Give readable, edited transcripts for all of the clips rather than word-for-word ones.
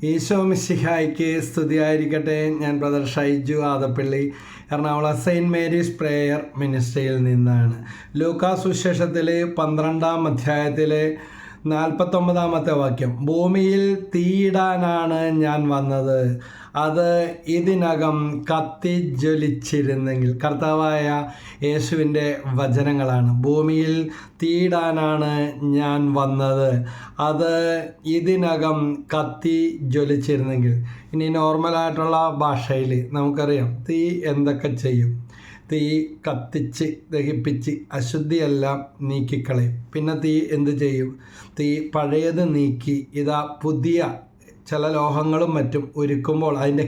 ഈശോ മിശിഹായ്ക്ക് സ്തുതിയായിരിക്കട്ടെ. ഞാൻ brother Shaiju Adappally, Ernakulam saint Mary's prayer മിനിസ്ട്രിയിൽ നിന്നാണ്. ലൂക്കാ സുവിശേഷത്തിലെ 12-ാം അധ്യായത്തിലെ 49-ാമത്തെ വാക്യം, ഭൂമിയിൽ തീയിടാനാണ് ഞാൻ വന്നത്, അത് ഇതിനകം കത്തിജ്വലിച്ചിരുന്നെങ്കിൽ. കർത്താവായ യേശുവിൻ്റെ വചനങ്ങളാണ്. ഭൂമിയിൽ തീയിടാനാണ് ഞാൻ വന്നത്, അത് ഇതിനകം കത്തിജ്വലിച്ചിരുന്നെങ്കിൽ. ഇനി നോർമലായിട്ടുള്ള ഭാഷയിൽ നമുക്കറിയാം തീ എന്തൊക്കെ ചെയ്യും. തീ കത്തിച്ച് ദഹിപ്പിച്ച് അശുദ്ധിയെല്ലാം നീക്കിക്കളയും. പിന്നെ തീ എന്ത് ചെയ്യും? തീ പഴയത് നീക്കി ഇതാ പുതിയ ചില ലോഹങ്ങളും മറ്റും ഉരുക്കുമ്പോൾ അതിൻ്റെ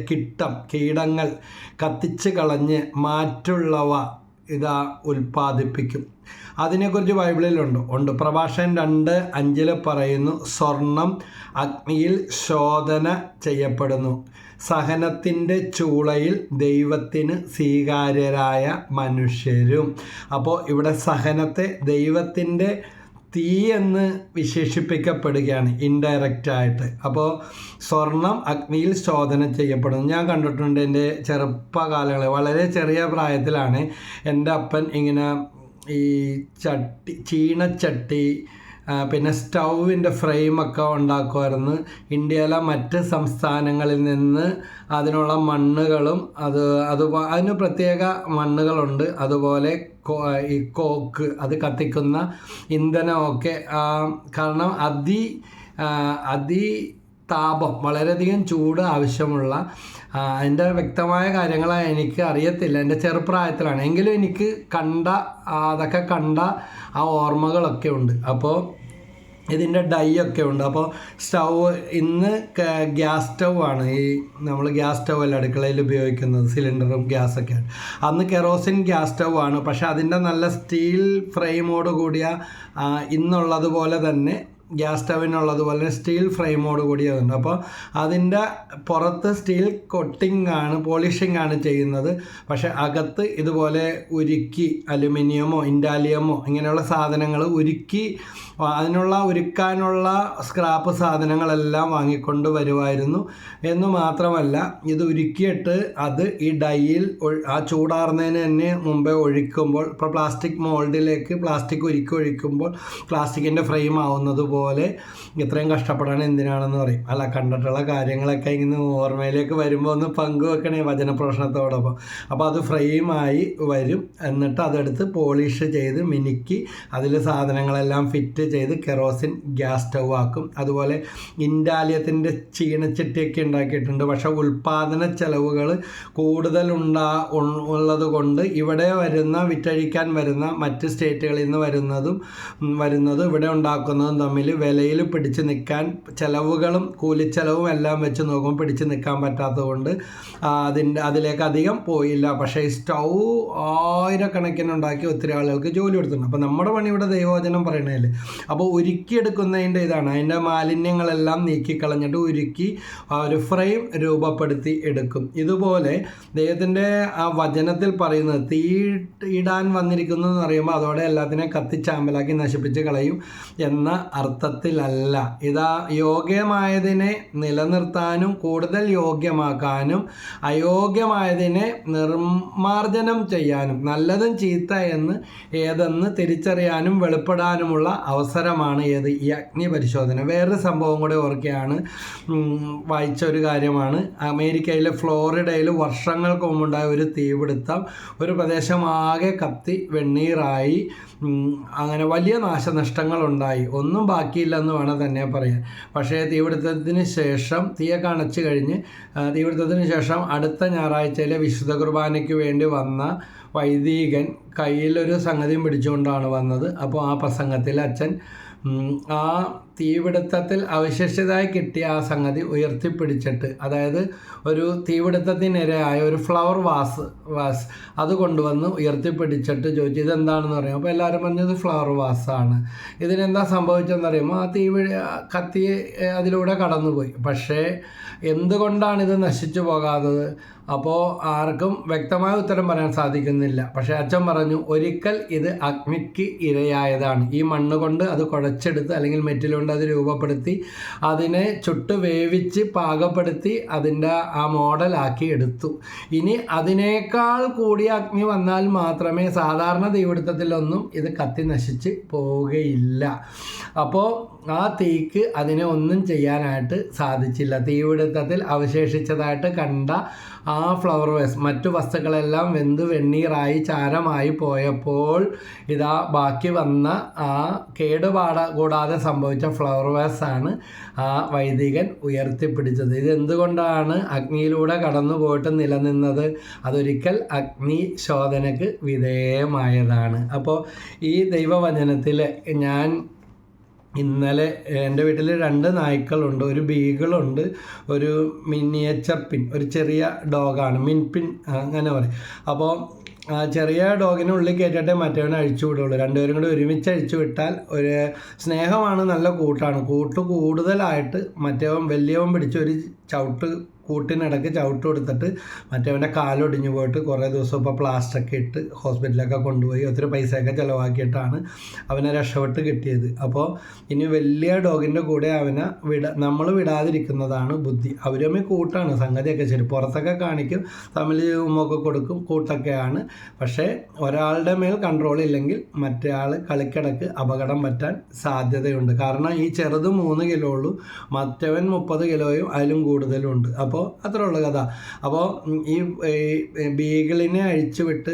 കീടങ്ങൾ കത്തിച്ച് കളഞ്ഞ് മാറ്റുള്ളവ ഇതാ ഉൽപ്പാദിപ്പിക്കും. അതിനെക്കുറിച്ച് ബൈബിളിലുണ്ട്. പ്രഭാഷകൻ 2:5 പറയുന്നു, സ്വർണം അഗ്നിയിൽ ശോധന ചെയ്യപ്പെടുന്നു, സഹനത്തിൻ്റെ ചൂളയിൽ ദൈവത്തിന് സ്വീകാര്യരായ മനുഷ്യരും. അപ്പോൾ ഇവിടെ സഹനത്തെ ദൈവത്തിൻ്റെ തീ എന്ന് വിശേഷിപ്പിക്കപ്പെടുകയാണ് ഇൻഡയറക്റ്റായിട്ട്. അപ്പോൾ സ്വർണം അഗ്നിയിൽ ശോധന ചെയ്യപ്പെടുന്നു. ഞാൻ കണ്ടിട്ടുണ്ട് എൻ്റെ ചെറുപ്പകാലങ്ങളിൽ, വളരെ ചെറിയ പ്രായത്തിലാണ് എൻ്റെ അപ്പൻ ഇങ്ങനെ ഈ ചീനച്ചട്ടി പിന്നെ സ്റ്റൗവിൻ്റെ ഫ്രെയിമൊക്കെ ഉണ്ടാക്കുമായിരുന്നു. ഇന്ത്യയിലെ മറ്റ് സംസ്ഥാനങ്ങളിൽ നിന്ന് അതിനുള്ള മണ്ണുകളും അതിന് പ്രത്യേക മണ്ണുകളുണ്ട്. അതുപോലെ ഈ കോക്ക്, അത് കത്തിക്കുന്ന ഇന്ധനമൊക്കെ, കാരണം താപം, വളരെയധികം ചൂട് ആവശ്യമുള്ള, അതിൻ്റെ വ്യക്തമായ കാര്യങ്ങൾ എനിക്ക് അറിയത്തില്ല, എൻ്റെ ചെറുപ്രായത്തിലാണ്. എങ്കിലും എനിക്ക് അതൊക്കെ കണ്ട ആ ഓർമ്മകളൊക്കെ ഉണ്ട്. അപ്പോൾ ഇതിൻ്റെ ഡൈ ഒക്കെ ഉണ്ട്. അപ്പോൾ ഇന്ന് ഗ്യാസ് സ്റ്റൗ ആണ്, ഈ നമ്മൾ ഗ്യാസ് സ്റ്റൗ അല്ല അടുക്കളയിൽ ഉപയോഗിക്കുന്നത്, സിലിണ്ടറും ഗ്യാസൊക്കെയാണ്. അന്ന് കെറോസിൻ ഗ്യാസ് സ്റ്റൗ ആണ്. പക്ഷേ അതിൻ്റെ നല്ല സ്റ്റീൽ ഫ്രെയിമോട് കൂടിയ, ഇന്നുള്ളതുപോലെ തന്നെ ഗ്യാസ് സ്റ്റവിനുള്ളതുപോലെ സ്റ്റീൽ ഫ്രെയിമോട് കൂടിയതുണ്ട്. അപ്പോൾ അതിൻ്റെ പുറത്ത് സ്റ്റീൽ പോളിഷിംഗ് ആണ് ചെയ്യുന്നത്. പക്ഷേ അകത്ത് ഇതുപോലെ ഉരുക്കി അലുമിനിയമോ ഇൻഡാലിയമോ ഇങ്ങനെയുള്ള സാധനങ്ങൾ ഉരുക്കാനുള്ള സ്ക്രാപ്പ് സാധനങ്ങളെല്ലാം വാങ്ങിക്കൊണ്ട് വരുമായിരുന്നു. എന്ന് മാത്രമല്ല, ഇത് ഉരുക്കിയിട്ട് അത് ഈ ഡൈയിൽ ആ ചൂടാറുന്നതിന് തന്നെ മുമ്പേ ഒഴിക്കുമ്പോൾ, ഇപ്പോൾ പ്ലാസ്റ്റിക് മോൾഡിലേക്ക് പ്ലാസ്റ്റിക് ഒഴിക്കുമ്പോൾ പ്ലാസ്റ്റിക്കിൻ്റെ ഫ്രെയിം ആവുന്നത് പോലെ ഇത്രയും കഷ്ടപ്പെടാൻ എന്തിനാണെന്ന് പറയും. അല്ല, കണ്ടിട്ടുള്ള കാര്യങ്ങളൊക്കെ ഇങ്ങനെ ഓർമ്മയിലേക്ക് വരുമ്പോൾ ഒന്ന് പങ്കുവെക്കണേ വചനപ്രശ്നത്തോടൊപ്പം. അപ്പോൾ അത് ഫ്രെയിമായി വരും. എന്നിട്ട് അതെടുത്ത് പോളിഷ് ചെയ്ത് മിനുക്കി അതിൽ സാധനങ്ങളെല്ലാം ഫിറ്റ് ചെയ്ത് കെറോസിൻ ഗ്യാസ് സ്റ്റൗ ആക്കും. അതുപോലെ ഇൻഡാലിയത്തിൻ്റെ ചീനച്ചട്ടിയൊക്കെ ഉണ്ടാക്കിയിട്ടുണ്ട്. പക്ഷേ ഉൽപ്പാദന ചെലവുകൾ കൂടുതൽ ഉള്ളത് കൊണ്ട് ഇവിടെ വിറ്റഴിക്കാൻ വരുന്ന മറ്റ് സ്റ്റേറ്റുകളിൽ നിന്ന് വരുന്നതും ഇവിടെ ഉണ്ടാക്കുന്നതും തമ്മിൽ വിലയിൽ പിടിച്ച് നിൽക്കാൻ, ചെലവുകളും കൂലിച്ചെലവും എല്ലാം വെച്ച് നോക്കുമ്പോൾ പിടിച്ച് നിൽക്കാൻ പറ്റാത്തതുകൊണ്ട് അതിലേക്ക് അധികം പോയില്ല. പക്ഷേ ഈ സ്റ്റൗ ആയിരക്കണക്കിന് ഉണ്ടാക്കി ഒത്തിരി ആളുകൾക്ക് ജോലി കൊടുത്തിട്ടുണ്ട്. അപ്പോൾ നമ്മുടെ പണി ഇവിടെ ദൈവവചനം പറയണതല്ലേ. അപ്പോൾ ഉരുക്കിയെടുക്കുന്നതിൻ്റെ ഇതാണ്, അതിൻ്റെ മാലിന്യങ്ങളെല്ലാം നീക്കിക്കളഞ്ഞിട്ട് ഉരുക്കി ഒരു ഫ്രെയിം രൂപപ്പെടുത്തി എടുക്കും. ഇതുപോലെ ദൈവത്തിൻ്റെ ആ വചനത്തിൽ പറയുന്നത് തീയിടാൻ വന്നിരിക്കുന്നു എന്ന് പറയുമ്പോൾ അതോടെ എല്ലാത്തിനെയും കത്തിച്ചാമ്പലാക്കി നശിപ്പിച്ച് കളയും എന്ന അർത്ഥത്തിലല്ല. ഇതാ യോഗ്യമായതിനെ നിലനിർത്താനും കൂടുതൽ യോഗ്യമാക്കാനും അയോഗ്യമായതിനെ നിർമാർജനം ചെയ്യാനും നല്ലതും ചീത്ത ഏതെന്ന് തിരിച്ചറിയാനും വെളിപ്പെടാനുമുള്ള അവസരമാണ് ഈ അഗ്നി പരിശോധന. വേറൊരു സംഭവം കൂടെ ഓർക്കുകയാണ്, വായിച്ച ഒരു കാര്യമാണ്. അമേരിക്കയിലെ ഫ്ലോറിഡയിൽ വർഷങ്ങൾക്ക് മുമ്പുണ്ടായ ഒരു തീപിടുത്തം, ഒരു പ്രദേശമാകെ കത്തി വെണ്ണീറായി. അങ്ങനെ വലിയ നാശനഷ്ടങ്ങളുണ്ടായി. ഒന്നും ബാക്കിയില്ലെന്ന് വേണം തന്നെ പറയാൻ. പക്ഷേ തീപിടുത്തത്തിന് ശേഷം തീയൊക്കെ അണച്ചു കഴിഞ്ഞ് അടുത്ത ഞായറാഴ്ചയിലെ വിശുദ്ധ കുർബാനയ്ക്ക് വേണ്ടി വന്ന വൈദികൻ കയ്യിലൊരു സംഗതിയും പിടിച്ചുകൊണ്ടാണ് വന്നത്. അപ്പോൾ ആ പ്രസംഗത്തിൽ അച്ഛൻ ആ തീപിടുത്തത്തിൽ അവശേഷിച്ചതായി കിട്ടിയ ആ സംഗതി ഉയർത്തിപ്പിടിച്ചിട്ട്, അതായത് ഒരു തീപിടുത്തത്തിനിരയായ ഒരു ഫ്ലവർ വാസ് അത് കൊണ്ടുവന്ന് ഉയർത്തിപ്പിടിച്ചിട്ട് ചോദിച്ചു ഇതെന്താണെന്ന് പറയും. അപ്പോൾ എല്ലാവരും പറഞ്ഞത് ഫ്ലവർ വാസാണ്. ഇതിനെന്താ സംഭവിച്ചതെന്ന് പറയുമ്പോൾ കത്തി അതിലൂടെ കടന്നുപോയി. പക്ഷേ എന്തുകൊണ്ടാണ് ഇത് നശിച്ചു പോകാത്തത്? അപ്പോൾ ആർക്കും വ്യക്തമായ ഉത്തരം പറയാൻ സാധിക്കുന്നില്ല. പക്ഷേ അച്ഛൻ പറഞ്ഞു, ഒരിക്കൽ ഇത് അഗ്നിക്ക് ഇരയായതാണ്. ഈ മണ്ണ് കൊണ്ട് അത് കുഴച്ചെടുത്ത് അല്ലെങ്കിൽ മെറ്റിലുകൊണ്ട് അത് രൂപപ്പെടുത്തി അതിനെ ചുട്ട് വേവിച്ച് പാകപ്പെടുത്തി അതിൻ്റെ ആ മോഡലാക്കി എടുത്തു. ഇനി അതിനേക്കാൾ കൂടിയ അഗ്നി വന്നാൽ മാത്രമേ സാധാരണ തീപിടുത്തത്തിലൊന്നും ഇത് കത്തി നശിച്ച് പോവുകയില്ല. അപ്പോൾ ആ തീക്ക് അതിനെ ഒന്നും ചെയ്യാനായിട്ട് സാധിച്ചില്ല. തീപിടുത്തത്തിൽ അവശേഷിച്ചതായിട്ട് കണ്ട ആ ഫ്ലവർ വേസ് മറ്റു വസ്തുക്കളെല്ലാം വെന്ത് വെണ്ണീറായി ചാരമായി പോയപ്പോൾ ഇതാ ബാക്കി വന്ന ആ കേടുപാട കൂടാതെ സംഭവിച്ച ഫ്ലവർ വേസാണ് ആ വൈദികൻ ഉയർത്തിപ്പിടിച്ചത്. ഇതെന്തുകൊണ്ടാണ് അഗ്നിയിലൂടെ കടന്നു പോയിട്ട് നിലനിന്നത്? അതൊരിക്കൽ അഗ്നി ശോധനയ്ക്ക് വിധേയമായതാണ്. അപ്പോൾ ഈ ദൈവവചനത്തിൽ ഞാൻ ഇന്നലെ എൻ്റെ വീട്ടിൽ 2 നായ്ക്കളുണ്ട്. ഒരു ബീഗിളുണ്ട്, ഒരു മിനിയേച്ചർ പിൻ, ഒരു ചെറിയ ഡോഗാണ്, മിൻപിൻ അങ്ങനെ പറയും. അപ്പോൾ ചെറിയ ഡോഗിനെ ഉള്ളിൽ കയറ്റിയിട്ടേ മറ്റവനെ അഴിച്ചു വിടുള്ളൂ. രണ്ടുപേരും കൂടി ഒരുമിച്ച് അഴിച്ചു വിട്ടാൽ ഒരു സ്നേഹമാണ്, നല്ല കൂട്ടാണ്. കൂട്ട് കൂടുതലായിട്ട് മറ്റവൻ വലിയവൻ പിടിച്ച് ഒരു ചവിട്ട് കൂട്ടിനിടയ്ക്ക് ചവിട്ട് കൊടുത്തിട്ട് മറ്റവൻ്റെ കാലൊടിഞ്ഞു പോയിട്ട് കുറേ ദിവസം ഇപ്പോൾ പ്ലാസ്റ്ററൊക്കെ ഇട്ട് ഹോസ്പിറ്റലൊക്കെ കൊണ്ടുപോയി ഒത്തിരി പൈസയൊക്കെ ചിലവാക്കിയിട്ടാണ് അവനെ രക്ഷപ്പെട്ട് കിട്ടിയത്. അപ്പോൾ ഇനി വലിയ ഡോഗിൻ്റെ കൂടെ അവനെ നമ്മൾ വിടാതിരിക്കുന്നതാണ് ബുദ്ധി. അവരുമേ കൂട്ടാണ്, സംഗതിയൊക്കെ ശരി, പുറത്തൊക്കെ കാണിക്കും, തമ്മിൽ ഉമ്മൊക്കെ കൊടുക്കും, കൂട്ടൊക്കെയാണ്. പക്ഷേ ഒരാളുടെ മേൽ കൺട്രോൾ ഇല്ലെങ്കിൽ മറ്റേ ആൾ കളിക്കിടക്ക് അപകടം പറ്റാൻ സാധ്യതയുണ്ട്. കാരണം ഈ ചെറുത് 3 കിലോ ഉള്ളൂ, മറ്റവൻ 30 കിലോയും അതിലും കൂടുതലും ഉണ്ട്. അപ്പോൾ അത്രയുള്ള കഥ. അപ്പോൾ ഈ ബീഗിളിനെ അഴിച്ചുവിട്ട്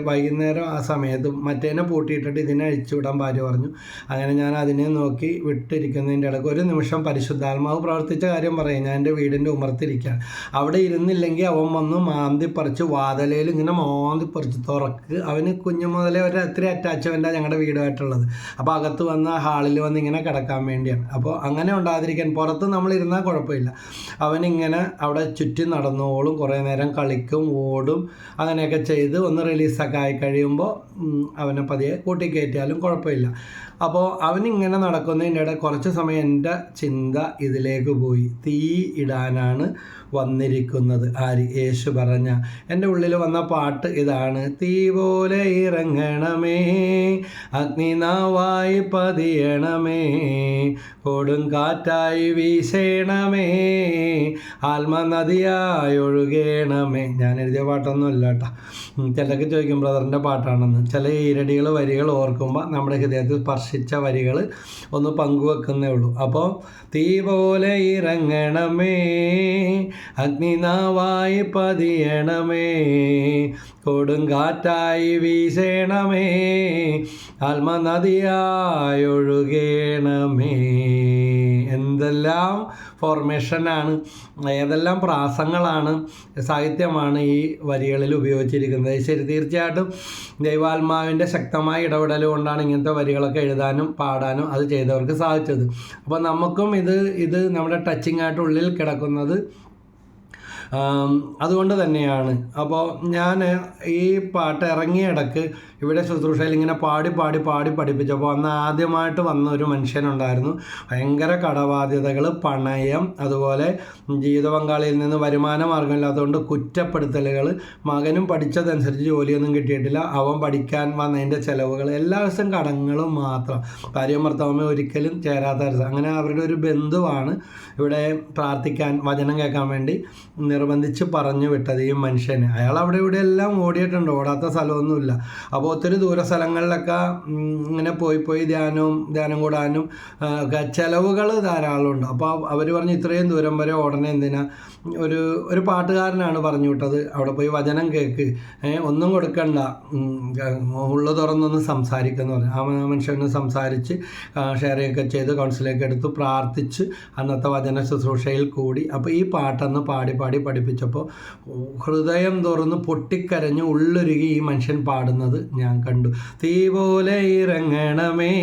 വൈകുന്നേരം ആ സമയത്ത് മറ്റേനെ പൂട്ടിയിട്ടിട്ട് ഇതിനെ അഴിച്ചുവിടാൻ ഭാര്യ പറഞ്ഞു. അങ്ങനെ ഞാൻ അതിനെ നോക്കി വിട്ടിരിക്കുന്നതിൻ്റെ ഇടയ്ക്ക് ഒരു നിമിഷം പരിശുദ്ധാത്മാവ് പ്രവർത്തിച്ച കാര്യം പറയും. ഞാൻ എൻ്റെ വീടിൻ്റെ ഉമ്മർത്തിരിക്കുകയാണ്. അവിടെ ഇരുന്നില്ലെങ്കിൽ അവൻ വന്ന് മാന്തിപ്പറിച്ച് വാതിലയിൽ ഇങ്ങനെ മാന്തിപ്പറിച്ച് തുറക്ക്. അവന് കുഞ്ഞു മുതലേ ഒരു ഒത്തിരി അറ്റാച്ച്മെൻറ്റാണ് ഞങ്ങളുടെ വീടുമായിട്ടുള്ളത്. അപ്പോൾ അകത്ത് വന്ന് ഹാളിൽ വന്ന് ഇങ്ങനെ കിടക്കാൻ വേണ്ടിയാണ്. അപ്പോൾ അങ്ങനെ ഉണ്ടാതിരിക്കാൻ പുറത്ത് നമ്മളിരുന്നാൽ കുഴപ്പമില്ല. അവനിങ്ങനെ അവിടെ ചുറ്റി നടന്നോളും, കുറേ നേരം കളിക്കും, ഓടും, അങ്ങനെയൊക്കെ ചെയ്ത് ഒന്ന് റിലീസൊക്കെ ആയി കഴിയുമ്പോൾ അവനെ പതിയെ കൂട്ടിക്കയറ്റിയാലും കുഴപ്പമില്ല. അപ്പോൾ അവനിങ്ങനെ നടക്കുന്നതിൻ്റെ ഇടയിൽ കുറച്ച് സമയം എൻ്റെ ചിന്ത ഇതിലേക്ക് പോയി. തീ ഇടാനാണ് വന്നിരിക്കുന്നത്. ആര്? യേശു പറഞ്ഞ എൻ്റെ ഉള്ളിൽ വന്ന പാട്ട് ഇതാണ്. തീ പോലെ ഇറങ്ങണമേ, അഗ്നിനാവായി പതിയണമേ, കൊടുങ്കാറ്റായി വീശേണമേ, ആത്മനദിയായി ഒഴുകേണമേ. ഞാൻ എഴുതിയ പാട്ടൊന്നുമല്ല കേട്ടോ. ചിലർക്ക് ചോദിക്കും ബ്രദറിൻ്റെ പാട്ടാണെന്ന്. ചില ഈരടികൾ വരികൾ ഓർക്കുമ്പോൾ നമ്മുടെ ഹൃദയത്തിൽ സ്പർശിച്ച വരികൾ ഒന്ന് പങ്കുവെക്കുന്നേ ഉള്ളൂ. അപ്പോൾ തീ പോലെ ഇറങ്ങണമേ, അഗ്നിനാവായി പതിയണമേ, കൊടുങ്കാറ്റായി വീശേണമേ, ആത്മനദിയായി ഒഴുകേണമേ. എന്തെല്ലാം ഫോർമേഷനാണ്, ഏതെല്ലാം പ്രാസങ്ങളാണ്, സാഹിത്യമാണ് ഈ വരികളിൽ ഉപയോഗിച്ചിരിക്കുന്നത്. ശരി, തീർച്ചയായിട്ടും ദൈവാത്മാവിൻ്റെ ശക്തമായ ഇടപെടൽ കൊണ്ടാണ് ഇങ്ങനത്തെ വരികളൊക്കെ എഴുതാനും പാടാനും അത് ചെയ്തവർക്ക് സാധിച്ചത്. അപ്പോൾ നമുക്കും ഇത് നമ്മുടെ ടച്ചിങ് ആയിട്ട് ഉള്ളിൽ കിടക്കുന്നത് അതുകൊണ്ട് തന്നെയാണ്. അപ്പോൾ ഞാൻ ഈ പാട്ട് ഇറങ്ങിയ ഇടയ്ക്ക് ഇവിടെ ശുശ്രൂഷയിൽ ഇങ്ങനെ പാടി പഠിപ്പിച്ചപ്പോൾ അന്ന് ആദ്യമായിട്ട് വന്ന ഒരു മനുഷ്യനുണ്ടായിരുന്നു. ഭയങ്കര കടബാധ്യതകൾ, പണയം, അതുപോലെ ജീവിത പങ്കാളിയിൽ നിന്ന് വരുമാന മാർഗമില്ലാത്തതുകൊണ്ട് കുറ്റപ്പെടുത്തലുകൾ, മകനും പഠിച്ചതനുസരിച്ച് ജോലിയൊന്നും കിട്ടിയിട്ടില്ല, അവൻ പഠിക്കാൻ വന്നതിൻ്റെ ചിലവുകൾ, എല്ലാ ദിവസവും കടങ്ങളും മാത്രം, ഭാര്യയും ഭർത്താവുമേ ഒരിക്കലും ചേരാത്ത. അങ്ങനെ അവരുടെ ഒരു ബന്ധുവാണ് ഇവിടെ പ്രാർത്ഥിക്കാൻ, വചനം കേൾക്കാൻ വേണ്ടി നിർബന്ധിച്ച് പറഞ്ഞു വിട്ടത് ഈ മനുഷ്യന്. അയാൾ അവിടെ ഇവിടെ എല്ലാം ഓടിയിട്ടുണ്ട്, ഓടാത്ത സ്ഥലമൊന്നുമില്ല. അപ്പോൾ ഒത്തിരി ദൂര സ്ഥലങ്ങളിലൊക്കെ ഇങ്ങനെ പോയി ധ്യാനം കൂടാനും ചിലവുകൾ ധാരാളമുണ്ട്. അപ്പോൾ അവർ പറഞ്ഞു ഇത്രയും ദൂരം വരെ ഓടണേ എന്തിനാ? ഒരു പാട്ടുകാരനാണ് പറഞ്ഞു വിട്ടത്, അവിടെ പോയി വചനം കേൾക്ക്, ഒന്നും കൊടുക്കണ്ട, ഉള്ളു തുറന്നൊന്ന് സംസാരിക്കുമെന്ന് പറഞ്ഞു. ആ മനുഷ്യന് സംസാരിച്ച് ഷെയറിങ്ങൊക്കെ ചെയ്ത് കൗൺസിലൊക്കെ എടുത്ത് പ്രാർത്ഥിച്ച് അന്നത്തെ വചന ശുശ്രൂഷയിൽ കൂടി. അപ്പോൾ ഈ പാട്ടൊന്ന് പാടി പഠിപ്പിച്ചപ്പോൾ ഹൃദയം തുറന്ന് പൊട്ടിക്കരഞ്ഞ് ഉള്ളൊരുകി ഈ മനുഷ്യൻ പാടുന്നത് ഞാൻ കണ്ടു. തീ പോലെ ഇറങ്ങണമേ,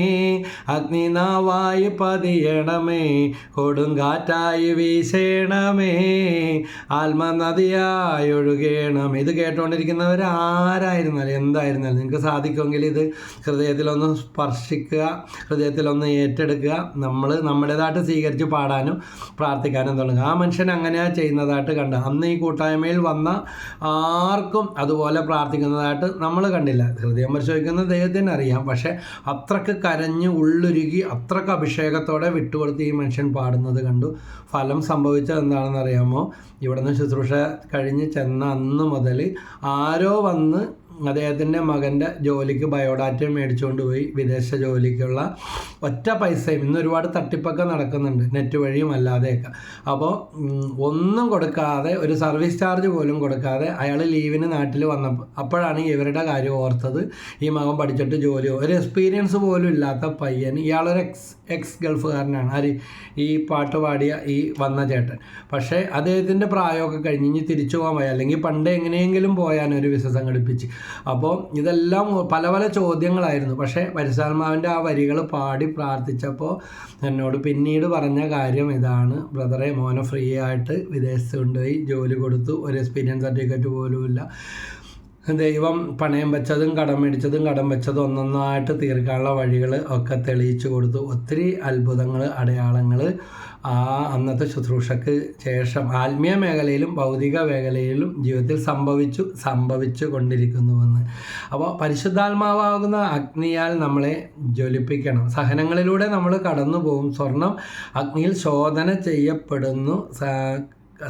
അഗ്നിനാവായി പതിയണമേ, കൊടുങ്കാറ്റായി വീശേണമേ, ആത്മനദിയായി ഒഴുകേണമേ. ഇത് കേട്ടുകൊണ്ടിരിക്കുന്നവരാരായിരുന്നാലും എന്തായിരുന്നാലും നിങ്ങൾക്ക് സാധിക്കുമെങ്കിൽ ഇത് ഹൃദയത്തിലൊന്ന് സ്പർശിക്കുക, ഹൃദയത്തിലൊന്ന് ഏറ്റെടുക്കുക. നമ്മൾ നമ്മുടേതായിട്ട് സ്വീകരിച്ച് പാടാനും പ്രാർത്ഥിക്കാനും തുടങ്ങുക. ആ മനുഷ്യൻ അങ്ങനെയാണ് ചെയ്യുന്നതായിട്ട് കണ്ട. അന്ന് ഈ കൂട്ടായ്മയിൽ വന്ന ആർക്കും അതുപോലെ പ്രാർത്ഥിക്കുന്നതായിട്ട് നമ്മൾ കണ്ടില്ല. ഹൃദയം പരിശോധിക്കുന്ന ദൈവത്തിന് അറിയാം. പക്ഷേ അത്രക്ക് കരഞ്ഞ് ഉള്ളുരുകി അത്രക്ക് അഭിഷേകത്തോടെ വിട്ടുകൊടുത്ത് ഈ മനുഷ്യൻ പാടുന്നത് കണ്ടു. ഫലം സംഭവിച്ചത് എന്താണെന്ന് അറിയാമോ? ഇവിടുന്ന് ശുശ്രൂഷ കഴിഞ്ഞ് ചെന്ന അന്ന് മുതൽ ആരോ വന്ന് അദ്ദേഹത്തിൻ്റെ മകൻ്റെ ജോലിക്ക് ബയോഡാറ്റ മേടിച്ചുകൊണ്ട് പോയി, വിദേശ ജോലിക്കുള്ള ഒറ്റ പൈസയും. ഇന്ന് ഒരുപാട് തട്ടിപ്പൊക്കെ നടക്കുന്നുണ്ട് നെറ്റ് വഴിയും അല്ലാതെയൊക്കെ. അപ്പോൾ ഒന്നും കൊടുക്കാതെ, ഒരു സർവീസ് ചാർജ് പോലും കൊടുക്കാതെ അയാൾ ലീവിന് നാട്ടിൽ വന്നപ്പോൾ അപ്പോഴാണ് ഇവരുടെ കാര്യം ഓർത്തത്. ഈ മകൻ പഠിച്ചിട്ട് ജോലിയോ ഒരു എക്സ്പീരിയൻസ് പോലും ഇല്ലാത്ത പയ്യൻ, ഇയാളൊരു എക്സ് ഗൾഫുകാരനാണ്, ആര് ഈ പാട്ട് പാടിയ ഈ വന്ന ചേട്ടൻ. പക്ഷേ അദ്ദേഹത്തിൻ്റെ പ്രായമൊക്കെ കഴിഞ്ഞ് ഇനി തിരിച്ചു പോകാൻ പോയി, അല്ലെങ്കിൽ പണ്ട് എങ്ങനെയെങ്കിലും പോയാനൊരു വിസ സംഘടിപ്പിച്ച്. അപ്പോൾ ഇതെല്ലാം പല പല ചോദ്യങ്ങളായിരുന്നു. പക്ഷേ പരിശുദ്ധാത്മാവിൻ്റെ ആ വരികൾ പാടി പ്രാർത്ഥിച്ചപ്പോൾ എന്നോട് പിന്നീട് പറഞ്ഞ കാര്യം ഇതാണ്: ബ്രദറെ, മോനെ ഫ്രീ ആയിട്ട് വിദേശത്ത് കൊണ്ടുപോയി ജോലി കൊടുത്തു, ഒരു എക്സ്പീരിയൻസ് സർട്ടിഫിക്കറ്റ് പോലുമില്ല. ദൈവം പണയം വെച്ചതും കടം മേടിച്ചതും കടം വെച്ചതും ഒന്നൊന്നായിട്ട് തീർക്കാനുള്ള വഴികൾ ഒക്കെ തെളിയിച്ചു കൊടുത്തു. ഒത്തിരി അത്ഭുതങ്ങൾ, അടയാളങ്ങൾ ആ അന്നത്തെ ശുശ്രൂഷയ്ക്ക് ശേഷം ആത്മീയ മേഖലയിലും ഭൗതിക മേഖലയിലും ജീവിതത്തിൽ സംഭവിച്ചു കൊണ്ടിരിക്കുന്നുവെന്ന്. അപ്പോൾ പരിശുദ്ധാത്മാവാകുന്ന അഗ്നിയാൽ നമ്മളെ ജ്വലിപ്പിക്കണം. സഹനങ്ങളിലൂടെ നമ്മൾ കടന്നു പോകും. സ്വർണം അഗ്നിയിൽ ശോധന ചെയ്യപ്പെടുന്നു.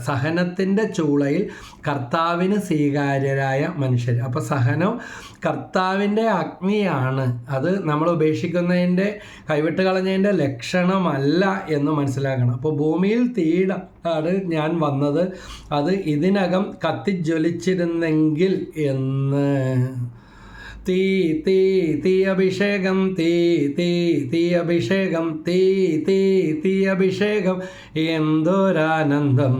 സഹനത്തിൻ്റെ ചൂളയിൽ കർത്താവിന് സ്വീകാര്യരായ മനുഷ്യർ. അപ്പോൾ സഹനം കർത്താവിൻ്റെ അഗ്നിയാണ്. അത് നമ്മൾ ഉപേക്ഷിക്കുന്നതിൻ്റെ, കൈവിട്ട് കളഞ്ഞതിൻ്റെ ലക്ഷണമല്ല എന്ന് മനസ്സിലാക്കണം. അപ്പോൾ ഭൂമിയിൽ തീയാണ് ഞാൻ വന്നത്, അത് ഇതിനകം കത്തിജ്വലിച്ചിരുന്നെങ്കിൽ എന്ന്. തീ തീ തീ അഭിഷേകം, തീ തീ തീ അഭിഷേകം, തീ തീ തീ അഭിഷേകം, എന്തൊരാനന്ദം.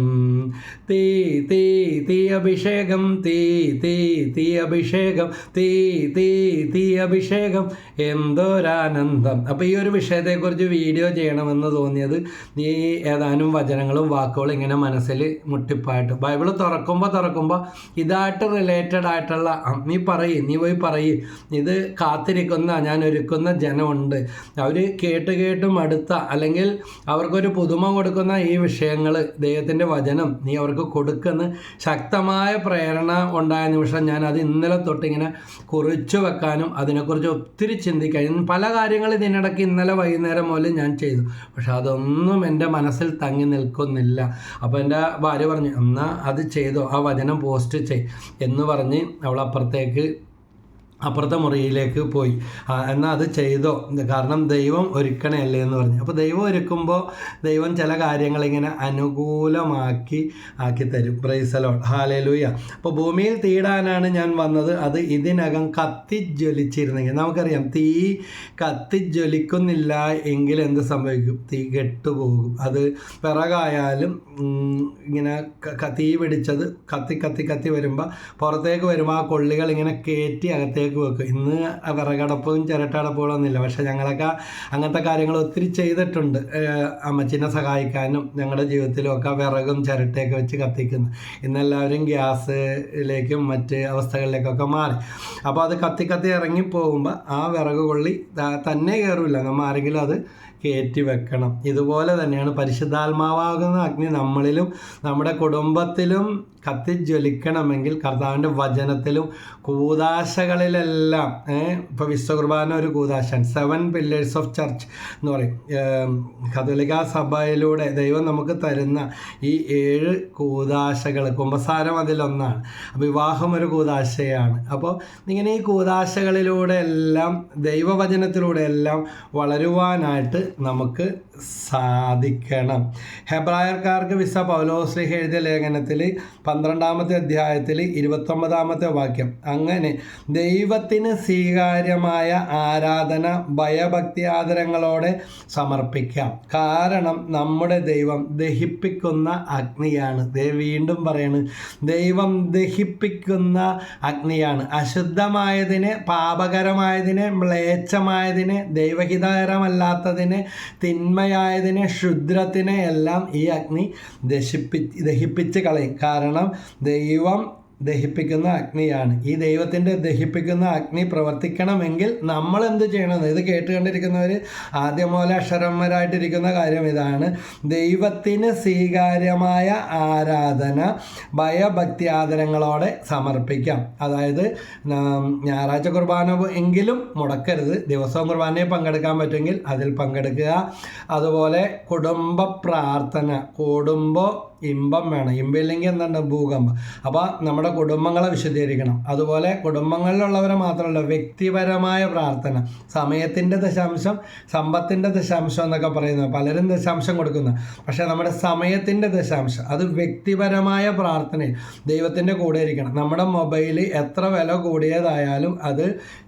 തീ തീ തീ അഭിഷേകം, തീ തീ തീ അഭിഷേകം, തീ തീ തീ അഭിഷേകം, എന്തൊരാനന്ദം. അപ്പോൾ ഈ ഒരു വിഷയത്തെക്കുറിച്ച് വീഡിയോ ചെയ്യണമെന്ന് തോന്നിയത് ഈ ഏതാനും വചനങ്ങളും വാക്കുകളും ഇങ്ങനെ മനസ്സിൽ മുട്ടിപ്പായിട്ട് ബൈബിൾ തുറക്കുമ്പോൾ ഇതായിട്ട് റിലേറ്റഡ് ആയിട്ടുള്ള, നീ പോയി പറയും, ഇത് കാത്തിരിക്കുന്ന, ഞാൻ ഒരുക്കുന്ന ജനമുണ്ട്, അവർ കേട്ടും അടുത്ത, അല്ലെങ്കിൽ അവർക്കൊരു പുതുമ കൊടുക്കുന്ന ഈ വിഷയങ്ങൾ, ദൈവത്തിൻ്റെ വചനം നീ അവർക്ക് കൊടുക്കുന്ന ശക്തമായ പ്രേരണ ഉണ്ടായ നിമിഷം ഞാൻ അത് ഇന്നലെ തൊട്ടിങ്ങനെ കുറിച്ചു വെക്കാനും അതിനെക്കുറിച്ച് ഒത്തിരി ചിന്തിക്കാനും പല കാര്യങ്ങൾ ഇതിനിടയ്ക്ക് ഇന്നലെ വൈകുന്നേരം മുതൽ ഞാൻ ചെയ്തു. പക്ഷെ അതൊന്നും എൻ്റെ മനസ്സിൽ തങ്ങി നിൽക്കുന്നില്ല. അപ്പോൾ എൻ്റെ ഭാര്യ പറഞ്ഞു, എന്നാൽ അത് ചെയ്തോ, ആ വചനം പോസ്റ്റ് എന്ന് പറഞ്ഞ് അവൾ അപ്പുറത്തെ മുറിയിലേക്ക് പോയി. എന്നാൽ അത് ചെയ്തോ, കാരണം ദൈവം ഒരുക്കണല്ലേ എന്ന് പറഞ്ഞു. അപ്പോൾ ദൈവം ഒരുക്കുമ്പോൾ ദൈവം ചില കാര്യങ്ങളിങ്ങനെ അനുകൂലമാക്കി തരും. Price the Lord, hallelujah. അപ്പോൾ ഭൂമിയിൽ തീടാനാണ് ഞാൻ വന്നത്, അത് ഇതിനകം കത്തിജ്വലിച്ചിരുന്നെങ്കിൽ. നമുക്കറിയാം, തീ കത്തിജ്വലിക്കുന്നില്ല എങ്കിൽ എന്ത് സംഭവിക്കും? തീ കെട്ടുപോകും. അത് വിറകായാലും ഇങ്ങനെ തീ പിടിച്ചത് കത്തി വരുമ്പോൾ പുറത്തേക്ക് വരുമ്പോൾ ആ കൊള്ളികൾ ഇങ്ങനെ കയറ്റി അകത്തേക്ക് വെക്കും. ഇന്ന് വിറകടപ്പും ചിരട്ടടപ്പുകളൊന്നുമില്ല. പക്ഷെ ഞങ്ങളൊക്കെ അങ്ങനത്തെ കാര്യങ്ങൾ ഒത്തിരി ചെയ്തിട്ടുണ്ട്. അമ്മച്ചിനെ സഹായിക്കാനും ഞങ്ങളുടെ ജീവിതത്തിലുമൊക്കെ വിറകും ചിരട്ടയൊക്കെ വെച്ച് കത്തിക്കുന്നു. ഇന്നെല്ലാവരും ഗ്യാസിലേക്കും മറ്റ് അവസ്ഥകളിലേക്കൊക്കെ മാറി. അപ്പോൾ അത് കത്തി ഇറങ്ങിപ്പോകുമ്പോൾ ആ വിറക് കൊള്ളി തന്നെ കയറില്ല, നമ്മൾ ആരെങ്കിലും അത് കയറ്റി വെക്കണം. ഇതുപോലെ തന്നെയാണ് പരിശുദ്ധാത്മാവാകുന്ന അഗ്നി നമ്മളിലും നമ്മുടെ കുടുംബത്തിലും കത്തിജ്വലിക്കണമെങ്കിൽ കർത്താവിൻ്റെ വചനത്തിലും കൂദാശകളിലെല്ലാം, ഇപ്പോൾ വിശ്വകുർബാന ഒരു കൂദാശൻ, 7 പില്ലേഴ്സ് ഓഫ് ചർച്ച് എന്ന് പറയും. കത്തോലിക്ക സഭയിലൂടെ ദൈവം നമുക്ക് തരുന്ന ഈ 7 കൂദാശകൾ, കുമ്പസാരം അതിലൊന്നാണ്. വിവാഹം ഒരു കൂദാശയാണ്. അപ്പോൾ ഇങ്ങനെ ഈ കൂദാശകളിലൂടെ എല്ലാം, ദൈവവചനത്തിലൂടെ എല്ലാം വളരുവാനായിട്ട് നമുക്ക് സാധിക്കണം. ഹെബ്രായർക്കാർക്ക് വിശുദ്ധ പൗലോസ് എഴുതിയ ലേഖനത്തിൽ 12-ാമത്തെ അധ്യായത്തിൽ 29-ാമത്തെ വാക്യം, അങ്ങനെ ദൈവത്തിന് സ്വീകാര്യമായ ആരാധന ഭയഭക്തിയാദരങ്ങളോടെ സമർപ്പിക്കാം, കാരണം നമ്മുടെ ദൈവം ദഹിപ്പിക്കുന്ന അഗ്നിയാണ്. വീണ്ടും പറയാണ്, ദൈവം ദഹിപ്പിക്കുന്ന അഗ്നിയാണ്. അശുദ്ധമായതിനെ, പാപകരമായതിനെ, മ്ലേച്ഛമായതിനെ, ദൈവഹിതകരമല്ലാത്തതിനെ, തിന്മയായതിനെ, ക്ഷുദ്രത്തിനെ എല്ലാം ഈ അഗ്നി ദഹിപ്പിച്ച് കളയും. കാരണം ദൈവം ദഹിപ്പിക്കുന്ന അഗ്നിയാണ്. ഈ ദൈവത്തിൻ്റെ ദഹിപ്പിക്കുന്ന അഗ്നി പ്രവർത്തിക്കണമെങ്കിൽ നമ്മൾ എന്ത് ചെയ്യണമെന്ന്, ഇത് കേട്ടുകൊണ്ടിരിക്കുന്നവർ ആദ്യം പോലെ അക്ഷരന്മാരായിട്ടിരിക്കുന്ന കാര്യം ഇതാണ്: ദൈവത്തിന് സ്വീകാര്യമായ ആരാധന ഭയഭക്തി ആദരങ്ങളോടെ സമർപ്പിക്കാം. അതായത് ഞായറാഴ്ച കുർബാന എങ്കിലും മുടക്കരുത്, ദിവസവും കുർബാനയിൽ പങ്കെടുക്കാൻ പറ്റുമെങ്കിൽ അതിൽ പങ്കെടുക്കുക. അതുപോലെ കുടുംബ പ്രാർത്ഥന, ഇമ്പം വേണം, ഇമ്പമില്ലെങ്കിൽ എന്താണ്, ഭൂകമ്പം. അപ്പോൾ നമ്മുടെ കുടുംബങ്ങളെ വിശദീകരിക്കണം. അതുപോലെ കുടുംബങ്ങളിലുള്ളവരെ മാത്രമല്ല, വ്യക്തിപരമായ പ്രാർത്ഥന, സമയത്തിൻ്റെ ദശാംശം, സമ്പത്തിൻ്റെ ദശാംശം എന്നൊക്കെ പറയുന്നത്, പലരും ദശാംശം കൊടുക്കുന്നു. പക്ഷേ നമ്മുടെ സമയത്തിൻ്റെ ദശാംശം അത് വ്യക്തിപരമായ പ്രാർത്ഥനയിൽ ദൈവത്തിൻ്റെ കൂടെ ഇരിക്കണം. നമ്മുടെ മൊബൈൽ എത്ര വില കൂടിയതായാലും അത്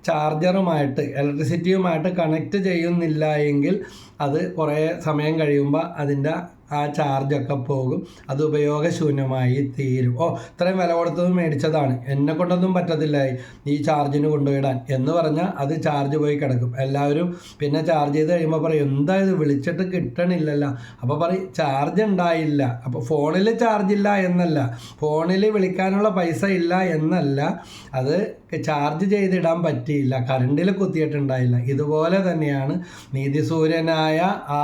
ചാർജറുമായിട്ട് ഇലക്ട്രിസിറ്റിയുമായിട്ട് കണക്ട് ചെയ്യുന്നില്ല എങ്കിൽ അത് കുറേ സമയം കഴിയുമ്പോൾ അതിൻ്റെ ആ ചാർജൊക്കെ പോകും, അത് ഉപയോഗശൂന്യമായി തീരും. ഇത്രയും വില കൊടുത്തത് മേടിച്ചതാണ്, എന്നെ കൊണ്ടൊന്നും പറ്റത്തില്ല ഈ ചാർജിന് കൊണ്ടുപോയിടാൻ എന്ന് പറഞ്ഞാൽ അത് ചാർജ് പോയി കിടക്കും. എല്ലാവരും പിന്നെ ചാർജ് ചെയ്ത് കഴിയുമ്പോൾ പറയും, എന്താ ഇത് വിളിച്ചിട്ട് കിട്ടണില്ലല്ലോ. അപ്പോൾ പറയും ചാർജ് ഉണ്ടായില്ല. അപ്പോൾ ഫോണിൽ ചാർജ് ഇല്ല എന്നല്ല, ഫോണിൽ വിളിക്കാനുള്ള പൈസ ഇല്ല എന്നല്ല, അത് ചാർജ് ചെയ്തിടാൻ പറ്റിയില്ല, കറണ്ടിൽ കുത്തിയിട്ടുണ്ടായില്ല. ഇതുപോലെ തന്നെയാണ് നീതിസൂര്യനായ ആ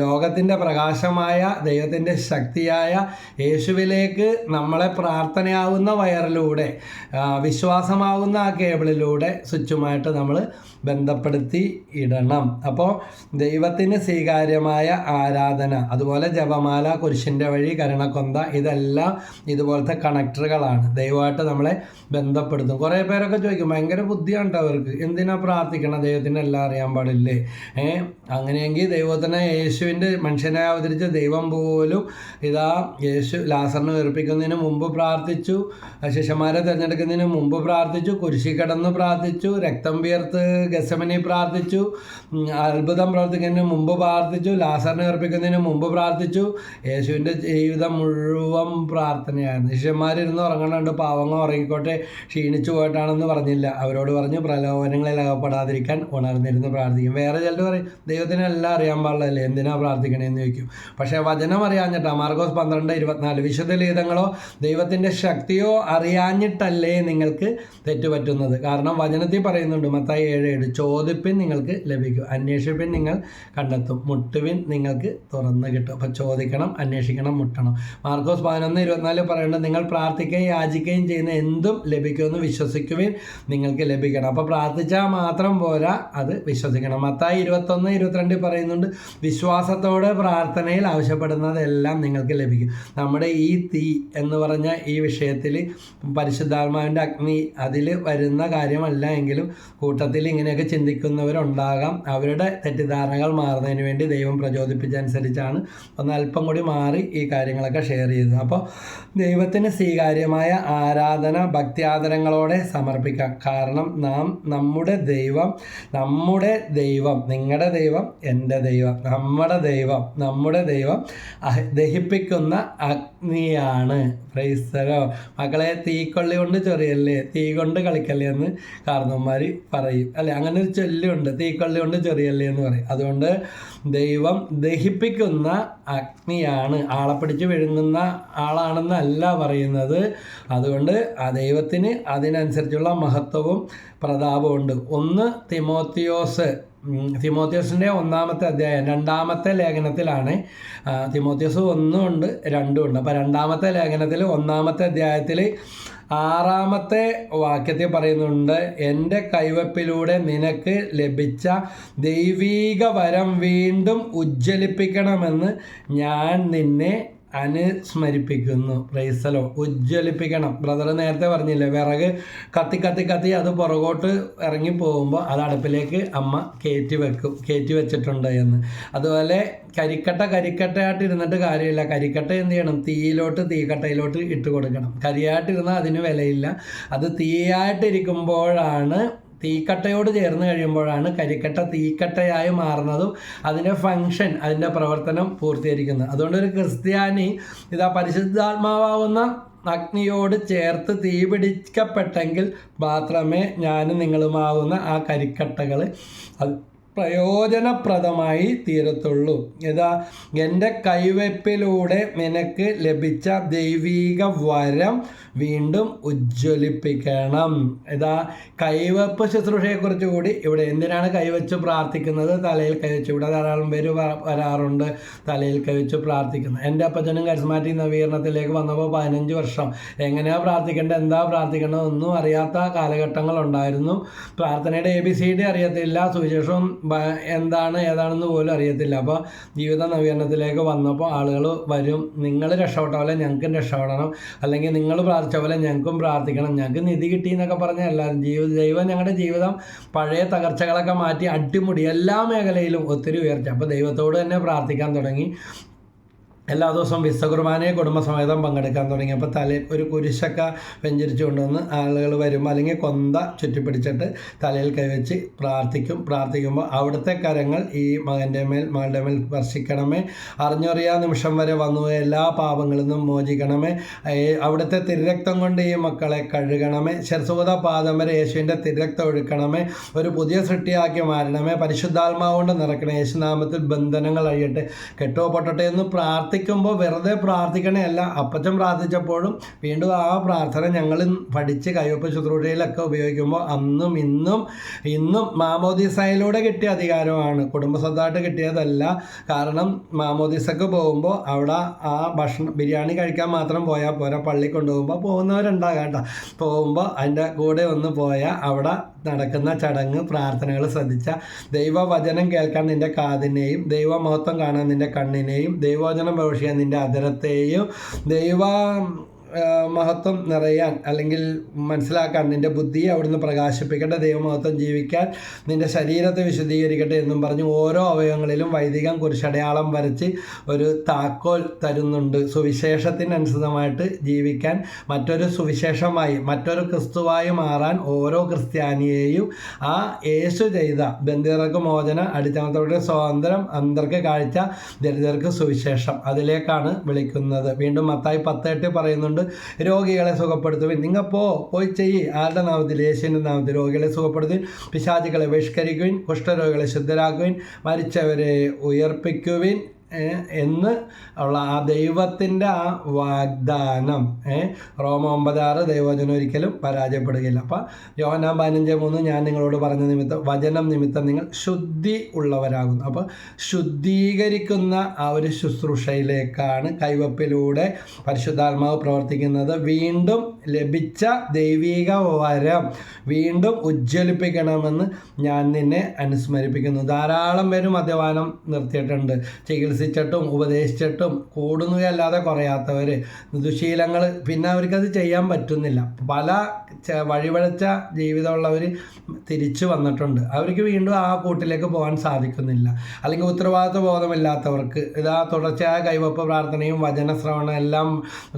ലോകത്തിൻ്റെ പ്രകാശമായ ദൈവത്തിൻ്റെ ശക്തിയായ യേശുവിലേക്ക് നമ്മളെ പ്രാർത്ഥനയാവുന്ന വയറിലൂടെ, വിശ്വാസമാവുന്ന ആ കേബിളിലൂടെ സ്വിച്ചുമായിട്ട് നമ്മൾ ബന്ധപ്പെടുത്തി ഇടണം. അപ്പോൾ ദൈവത്തിന് സ്വീകാര്യമായ ആരാധന, അതുപോലെ ജപമാല, കുരിശിൻ്റെ വഴി, കരുണക്കൊന്ത, ഇതെല്ലാം ഇതുപോലത്തെ കണക്ടറുകളാണ്, ദൈവമായിട്ട് നമ്മളെ ബന്ധപ്പെടുത്തും. കുറേ പേരൊക്കെ ചോദിക്കും, ഭയങ്കര ബുദ്ധിയാണ് അവർക്ക്, എന്തിനാ പ്രാർത്ഥിക്കണം, ദൈവത്തിന് എല്ലാം അറിയാൻ പാടില്ലേ? അങ്ങനെയെങ്കിൽ ദൈവത്തിന് യേശുവിൻ്റെ മനുഷ്യനായി അവതരിച്ച ദൈവം പോലും ഇതാ യേശു ലാസറിനെ ഉയർപ്പിക്കുന്നതിന് മുമ്പ് പ്രാർത്ഥിച്ചു, ശിഷ്യന്മാരെ തിരഞ്ഞെടുക്കുന്നതിന് മുമ്പ് പ്രാർത്ഥിച്ചു, കുരിശി കിടന്ന് പ്രാർത്ഥിച്ചു, രക്തം വിയർത്ത് ഗെത്സമനി പ്രാർത്ഥിച്ചു, അത്ഭുതം പ്രവർത്തിക്കുന്നതിന് മുമ്പ് പ്രാർത്ഥിച്ചു, ലാസറിനെ ഉയർപ്പിക്കുന്നതിന് മുമ്പ് പ്രാർത്ഥിച്ചു. യേശുവിൻ്റെ ജീവിതം മുഴുവൻ പ്രാർത്ഥനയായിരുന്നു. ശിഷ്യന്മാരിരുന്ന് ഉറങ്ങണുണ്ട്, പാവങ്ങൾ ഉറങ്ങിക്കോട്ടെ, ക്ഷീണിച്ചു പോയിട്ടാണെന്ന് പറഞ്ഞില്ല. അവരോട് പറഞ്ഞു പ്രലോഭനങ്ങളിൽ അകപ്പെടാതിരിക്കാൻ ഉണർന്നിരുന്ന് പ്രാർത്ഥിക്കും. വേറെ ചിലർ പറയും ദൈവത്തിന് എല്ലാം അറിയാൻ പാടില്ലല്ലേ, എന്തിനാ പ്രാർത്ഥിക്കണേന്ന് ചോദിക്കും. പക്ഷേ വചനം അറിയാഞ്ഞിട്ടാ. മാർക്കോസ് 12:24 വിശുദ്ധ ലിഖിതങ്ങളോ ദൈവത്തിൻ്റെ ശക്തിയോ അറിയാഞ്ഞിട്ടല്ലേ നിങ്ങൾക്ക് തെറ്റുപറ്റുന്നത്. കാരണം വചനത്തിൽ പറയുന്നുണ്ട്, മത്തായി 7:7, ചോദിപ്പിൻ നിങ്ങൾക്ക് ലഭിക്കും, അന്വേഷിപ്പിൻ നിങ്ങൾ കണ്ടെത്തും, മുട്ടുവിൻ നിങ്ങൾക്ക് തുറന്ന് കിട്ടും. അപ്പം ചോദിക്കണം, അന്വേഷിക്കണം, മുട്ടണം. മാർക്കോസ് 11:24 പറയുന്നത്, നിങ്ങൾ പ്രാർത്ഥിക്കുകയും യാചിക്കുകയും ചെയ്യുന്ന എന്തും ലഭിക്കുമെന്ന് വിശ്വസിക്കുവിൻ, നിങ്ങൾക്ക് ലഭിക്കണം. അപ്പോൾ പ്രാർത്ഥിച്ചാൽ മാത്രം പോരാ, അത് വിശ്വസിക്കണം. മത്തായി 21:22 പറയുന്നുണ്ട്, വിശ്വാസത്തോടെ പ്രാർത്ഥനയിൽ ആവശ്യപ്പെടുന്നതെല്ലാം നിങ്ങൾക്ക് ലഭിക്കും. നമ്മുടെ ഈ തീ എന്ന് പറഞ്ഞ ഈ വിഷയത്തിൽ പരിശുദ്ധാത്മാവിൻ്റെ അഗ്നി അതിൽ വരുന്ന കാര്യമല്ല എങ്കിലും കൂട്ടത്തിൽ ഇങ്ങനെയൊക്കെ ചിന്തിക്കുന്നവരുണ്ടാകാം. അവരുടെ തെറ്റിദ്ധാരണകൾ മാറുന്നതിന് വേണ്ടി ദൈവം പ്രചോദിപ്പിച്ചനുസരിച്ചാണ് ഒന്ന് അല്പം കൂടി മാറി ഈ കാര്യങ്ങളൊക്കെ ഷെയർ ചെയ്തത്. അപ്പോൾ ദൈവത്തിന് സ്വീകാര്യമായ ആരാധന ഭക്തിയാദരങ്ങളോടെ സമർപ്പിക്കാം. കാരണം നമ്മുടെ ദൈവം, നിങ്ങളുടെ ദൈവം, എൻ്റെ ദൈവം, നമ്മുടെ ദൈവം ദഹിപ്പിക്കുന്ന അഗ്നിയാണ്. പ്രൈസ്തലോ. മക്കളെ, തീക്കൊള്ളി കൊണ്ട് ചൊറിയല്ലേ, തീ കൊണ്ട് കളിക്കല്ലേ എന്ന് കാരണവന്മാർ പറയും അല്ലേ. അങ്ങനെ ഒരു ചൊല്ലുണ്ട്, തീക്കൊള്ളി കൊണ്ട് ചൊറിയല്ലേ എന്ന് പറയും. അതുകൊണ്ട് ദൈവം ദഹിപ്പിക്കുന്ന അഗ്നിയാണ്, ആളെ പിടിച്ച് വിഴുങ്ങുന്ന ആളാണെന്നല്ല പറയുന്നത്. അതുകൊണ്ട് ആ ദൈവത്തിന് അതിനനുസരിച്ചുള്ള മഹത്വവും പ്രതാപവും ഉണ്ട്. 1 തിമോത്തിയോസിൻ്റെ 1-ാമത്തെ അധ്യായം 2-ാമത്തെ ലേഖനത്തിലാണ്. തിമോത്തിയോസ് 1 ഉണ്ട്, 2 ഉണ്ട്. അപ്പോൾ 2-ാമത്തെ ലേഖനത്തിൽ 1-ാമത്തെ അധ്യായത്തിൽ 6-ാമത്തെ വാക്യത്തിൽ പറയുന്നുണ്ട്, എൻ്റെ കൈവപ്പിലൂടെ നിനക്ക് ലഭിച്ച ദൈവീക വരം വീണ്ടും ഉജ്ജ്വലിപ്പിക്കണമെന്ന് ഞാൻ നിന്നെ അനുസ്മരിപ്പിക്കുന്നു. പ്രൈസലോ. ഉജ്ജ്വലിപ്പിക്കണം. ബ്രദർ നേരത്തെ പറഞ്ഞില്ലേ, വിറക് കത്തി അത് പുറകോട്ട് ഇറങ്ങി പോകുമ്പോൾ അത് അടുപ്പിലേക്ക് അമ്മ കയറ്റി വെച്ചിട്ടുണ്ട് എന്ന്. അതുപോലെ കരിക്കട്ടയായിട്ട് ഇരുന്നിട്ട് കാര്യമില്ല. കരിക്കട്ട എന്ത് ചെയ്യണം, തീക്കട്ടയിലോട്ട് ഇട്ട് കൊടുക്കണം. കരിയായിട്ടിരുന്നാൽ അതിന് വിലയില്ല. അത് തീയായിട്ടിരിക്കുമ്പോഴാണ്, തീക്കട്ടയോട് ചേർന്ന് കഴിയുമ്പോഴാണ് കരിക്കട്ട തീക്കട്ടയായി മാറുന്നതും അതിൻ്റെ ഫങ്ഷൻ, അതിൻ്റെ പ്രവർത്തനം പൂർത്തീകരിക്കുന്നത്. അതുകൊണ്ട് ഒരു ക്രിസ്ത്യാനി ഇതാ പരിശുദ്ധാത്മാവാകുന്ന അഗ്നിയോട് ചേർത്ത് തീ പിടിക്കപ്പെട്ടെങ്കിൽ മാത്രമേ ഞാനും നിങ്ങളുമാവുന്ന ആ കരിക്കട്ടകൾ അത് പ്രയോജനപ്രദമായി തീരത്തുള്ളൂ. ഇതാ എൻ്റെ കൈവയ്പിലൂടെ നിനക്ക് ലഭിച്ച ദൈവീക വരം വീണ്ടും ഉജ്ജ്വലിപ്പിക്കണം. ഇതാ കൈവപ്പ് ശുശ്രൂഷയെക്കുറിച്ച് കൂടി ഇവിടെ എന്തിനാണ് കൈവച്ച് പ്രാർത്ഥിക്കുന്നത്? തലയിൽ കൈവച്ച്. ഇവിടെ ധാരാളം പേര് വരാറുണ്ട് തലയിൽ കൈവച്ച് പ്രാർത്ഥിക്കുന്നത്. എൻ്റെ അപ്പച്ചനും കരിസ്മാറ്റിക് നവീകരണത്തിലേക്ക് വന്നപ്പോൾ 15 വർഷം എങ്ങനെയാണ് പ്രാർത്ഥിക്കേണ്ടത്, എന്താ പ്രാർത്ഥിക്കേണ്ടത് ഒന്നും അറിയാത്ത കാലഘട്ടങ്ങളുണ്ടായിരുന്നു. പ്രാർത്ഥനയുടെ ABCD അറിയത്തില്ല, സുവിശേഷം എന്താണ് ഏതാണെന്ന് പോലും അറിയത്തില്ല. അപ്പോൾ ജീവിത നവീകരണത്തിലേക്ക് വന്നപ്പോൾ ആളുകൾ വരും, നിങ്ങൾ രക്ഷപ്പെട്ട പോലെ ഞങ്ങൾക്കും രക്ഷപ്പെടണം, അല്ലെങ്കിൽ നിങ്ങൾ പ്രാർത്ഥിച്ച പോലെ ഞങ്ങൾക്കും പ്രാർത്ഥിക്കണം, ഞങ്ങൾക്ക് നിധി കിട്ടി എന്നൊക്കെ പറഞ്ഞാൽ എല്ലാവരും ദൈവം ഞങ്ങളുടെ ജീവിതം പഴയ തകർച്ചകളൊക്കെ മാറ്റി അടിമുടി എല്ലാ മേഖലയിലും ഒത്തിരി ഉയർച്ച. അപ്പോൾ ദൈവത്തോട് തന്നെ പ്രാർത്ഥിക്കാൻ തുടങ്ങി. എല്ലാ ദിവസവും വിശ്വകുർബാനയെ കുടുംബസമേതം പങ്കെടുക്കാൻ തുടങ്ങി. അപ്പോൾ തലയിൽ ഒരു കുരിശൊക്കെ വെഞ്ചരിച്ചു കൊണ്ടുവന്ന് ആളുകൾ വരുമ്പോൾ അല്ലെങ്കിൽ കൊന്ത ചുറ്റിപ്പിടിച്ചിട്ട് തലയിൽ കൈവച്ച് പ്രാർത്ഥിക്കുമ്പോൾ അവിടുത്തെ കരങ്ങൾ ഈ മകൻ്റെ മേൽ മകളുടെ മേൽ സ്പർശിക്കണമേ, അറിഞ്ഞറിയാ നിമിഷം വരെ വന്നു എല്ലാ പാപങ്ങളിൽ നിന്നും മോചിക്കണമേ, അവിടുത്തെ തിരുരക്തം കൊണ്ട് ഈ മക്കളെ കഴുകണമേ, ശിരസൂത പാദം വരെ യേശുവിൻ്റെ തിരുരക്തം ഒഴുക്കണമേ, ഒരു പുതിയ സൃഷ്ടിയാക്കി മാറണമേ, പരിശുദ്ധാത്മാവ് കൊണ്ട് നിറയ്ക്കണേ, യേശുനാമത്തിൽ ബന്ധനങ്ങൾ അഴിയട്ടെ, കെട്ടോ പൊട്ടട്ടെ എന്ന് പ്രാർത്ഥിക്കുമ്പോൾ വെറുതെ പ്രാർത്ഥിക്കണേ അല്ല. അപ്പച്ചൻ പ്രാർത്ഥിച്ചപ്പോഴും വീണ്ടും ആ പ്രാർത്ഥന ഞങ്ങൾ പഠിച്ച് കൈവപ്പ് ശുശ്രൂഷയിലൊക്കെ ഉപയോഗിക്കുമ്പോൾ അന്നും ഇന്നും മാമോദീസയിലൂടെ കിട്ടിയ അധികാരമാണ്, കുടുംബസ്വത്തായിട്ട് കിട്ടിയതല്ല. കാരണം മാമോദീസക്ക് പോകുമ്പോൾ അവിടെ ആ ബിരിയാണി കഴിക്കാൻ മാത്രം പോയാൽ പോരാ, പള്ളി കൊണ്ടുപോകുമ്പോൾ പോകുന്നവരുണ്ടാകാം കേട്ടോ, പോകുമ്പോൾ അതിൻ്റെ കൂടെ ഒന്ന് പോയാൽ അവിടെ നടക്കുന്ന ചടങ്ങ് പ്രാർത്ഥനകൾ ശ്രദ്ധിച്ച ദൈവവചനം കേൾക്കാൻ നിൻ്റെ കാതിനെയും ദൈവമഹത്വം കാണാൻ നിൻ്റെ കണ്ണിനെയും ദൈവവചനം പ്രവേശിക്കാൻ നിൻ്റെ അധരത്തെയും ദൈവ മഹത്വം നിറയാൻ അല്ലെങ്കിൽ മനസ്സിലാക്കാൻ നിൻ്റെ ബുദ്ധിയെ അവിടുന്ന് പ്രകാശിപ്പിക്കട്ടെ, ദൈവമഹത്വം ജീവിക്കാൻ നിൻ്റെ ശരീരത്തെ വിശദീകരിക്കട്ടെ എന്നും പറഞ്ഞ് ഓരോ അവയവങ്ങളിലും വൈദികം കുരിശടയാളം വരച്ച് ഒരു താക്കോൽ തരുന്നുണ്ട്. സുവിശേഷത്തിനനുസൃതമായിട്ട് ജീവിക്കാൻ, മറ്റൊരു സുവിശേഷമായി മറ്റൊരു ക്രിസ്തുവായി മാറാൻ ഓരോ ക്രിസ്ത്യാനിയെയും ആ യേശു ചെയ്ത ബന്ധിതർക്ക് മോചന, അടിച്ചമർത്തവരുടെ സ്വാതന്ത്ര്യം, അന്ധർക്ക് കാഴ്ച, ദരിദ്രർക്ക് സുവിശേഷം, അതിലേക്കാണ് വിളിക്കുന്നത്. വീണ്ടും മത്തായി 10:8 പറയുന്നുണ്ട്, രോഗികളെ സുഖപ്പെടുത്തുവിൻ. നിങ്ങൾ പോയി ചെയ്യ്, ആരുടെ നാമത്തിൽ? യേശുവിൻ്റെ നാമത്തിൽ. രോഗികളെ സുഖപ്പെടുത്തുവിൻ, പിശാചുക്കളെ ബഹിഷ്കരിക്കുവിൻ, കുഷ്ഠരോഗികളെ ശുദ്ധരാക്കുവിൻ, മരിച്ചവരെ ഉയർപ്പിക്കുവിൻ എന്ന് ഉള്ള ആ ദൈവത്തിൻ്റെ ആ വാഗ്ദാനം റോമ 9:6 ദൈവവചനം ഒരിക്കലും പരാജയപ്പെടുകയില്ല. അപ്പം യോഹന്നാൻ 15:3 ഞാൻ നിങ്ങളോട് പറഞ്ഞ നിമിത്തം വചനം നിമിത്തം നിങ്ങൾ ശുദ്ധി ഉള്ളവരാകുന്നു. അപ്പോൾ ശുദ്ധീകരിക്കുന്ന ആ ഒരു ശുശ്രൂഷയിലേക്കാണ് കൈവപ്പിലൂടെ പരിശുദ്ധാത്മാവ് പ്രവർത്തിക്കുന്നത്. വീണ്ടും ലഭിച്ച ദൈവിക വരം വീണ്ടും ഉജ്ജ്വലിപ്പിക്കണമെന്ന് ഞാൻ നിന്നെ അനുസ്മരിപ്പിക്കുന്നു. ധാരാളം പേര് മദ്യപാനം നിർത്തിയിട്ടുണ്ട്, ചികിത്സിച്ചിട്ടും ഉപദേശിച്ചിട്ടും കൂടുകയല്ലാതെ കുറയാത്തവർ, ദുശീലങ്ങൾ, പിന്നെ അവർക്കത് ചെയ്യാൻ പറ്റുന്നില്ല. പല വഴിവഴച്ച ജീവിതമുള്ളവർ തിരിച്ചു വന്നിട്ടുണ്ട്. അവർക്ക് വീണ്ടും ആ കൂട്ടിലേക്ക് പോകാൻ സാധിക്കുന്നില്ല. അല്ലെങ്കിൽ ഉത്തരവാദിത്വ ബോധമില്ലാത്തവർക്ക് ഇതാ തുടർച്ചയായ കൈവപ്പ് പ്രാർത്ഥനയും വചനശ്രവണം എല്ലാം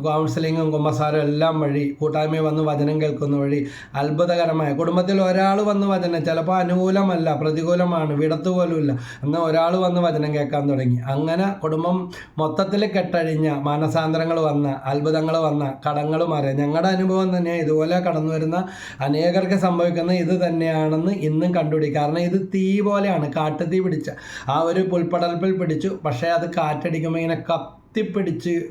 കൗൺസിലിങ്ങും കുമ്പസാരം എല്ലാം വഴി കൂട്ടായ്മ വന്ന് വചനം കേൾക്കുന്ന വഴി അത്ഭുതകരമായ കുടുംബത്തിൽ ഒരാൾ വന്ന് വചനം, ചിലപ്പോൾ അനുകൂലമല്ല പ്രതികൂലമാണ്, വിടത്ത് പോലുമില്ല, എന്നാൽ ഒരാൾ വന്ന് വചനം കേൾക്കാൻ തുടങ്ങി. അങ്ങനെ കുടുംബം മൊത്തത്തിൽ കെട്ടഴിഞ്ഞ, മാനസാന്തരങ്ങൾ വന്ന, അത്ഭുതങ്ങൾ വന്ന, കടങ്ങൾ മാറിയ ഞങ്ങളുടെ അനുഭവം തന്നെ. ഇതുപോലെ കടന്നു വരുന്ന അനേകർക്ക് സംഭവിക്കുന്ന ഇത് തന്നെയാണെന്ന് ഇന്നും കണ്ടുപിടിക്കും. കാരണം ഇത് തീ പോലെയാണ്, കാട്ടുതീ പിടിച്ച ആ ഒരു പുൽപ്പടൽപ്പിൽ പിടിച്ചു, പക്ഷേ അത് കാറ്റടിക്കുമ്പോൾ ഇങ്ങനെ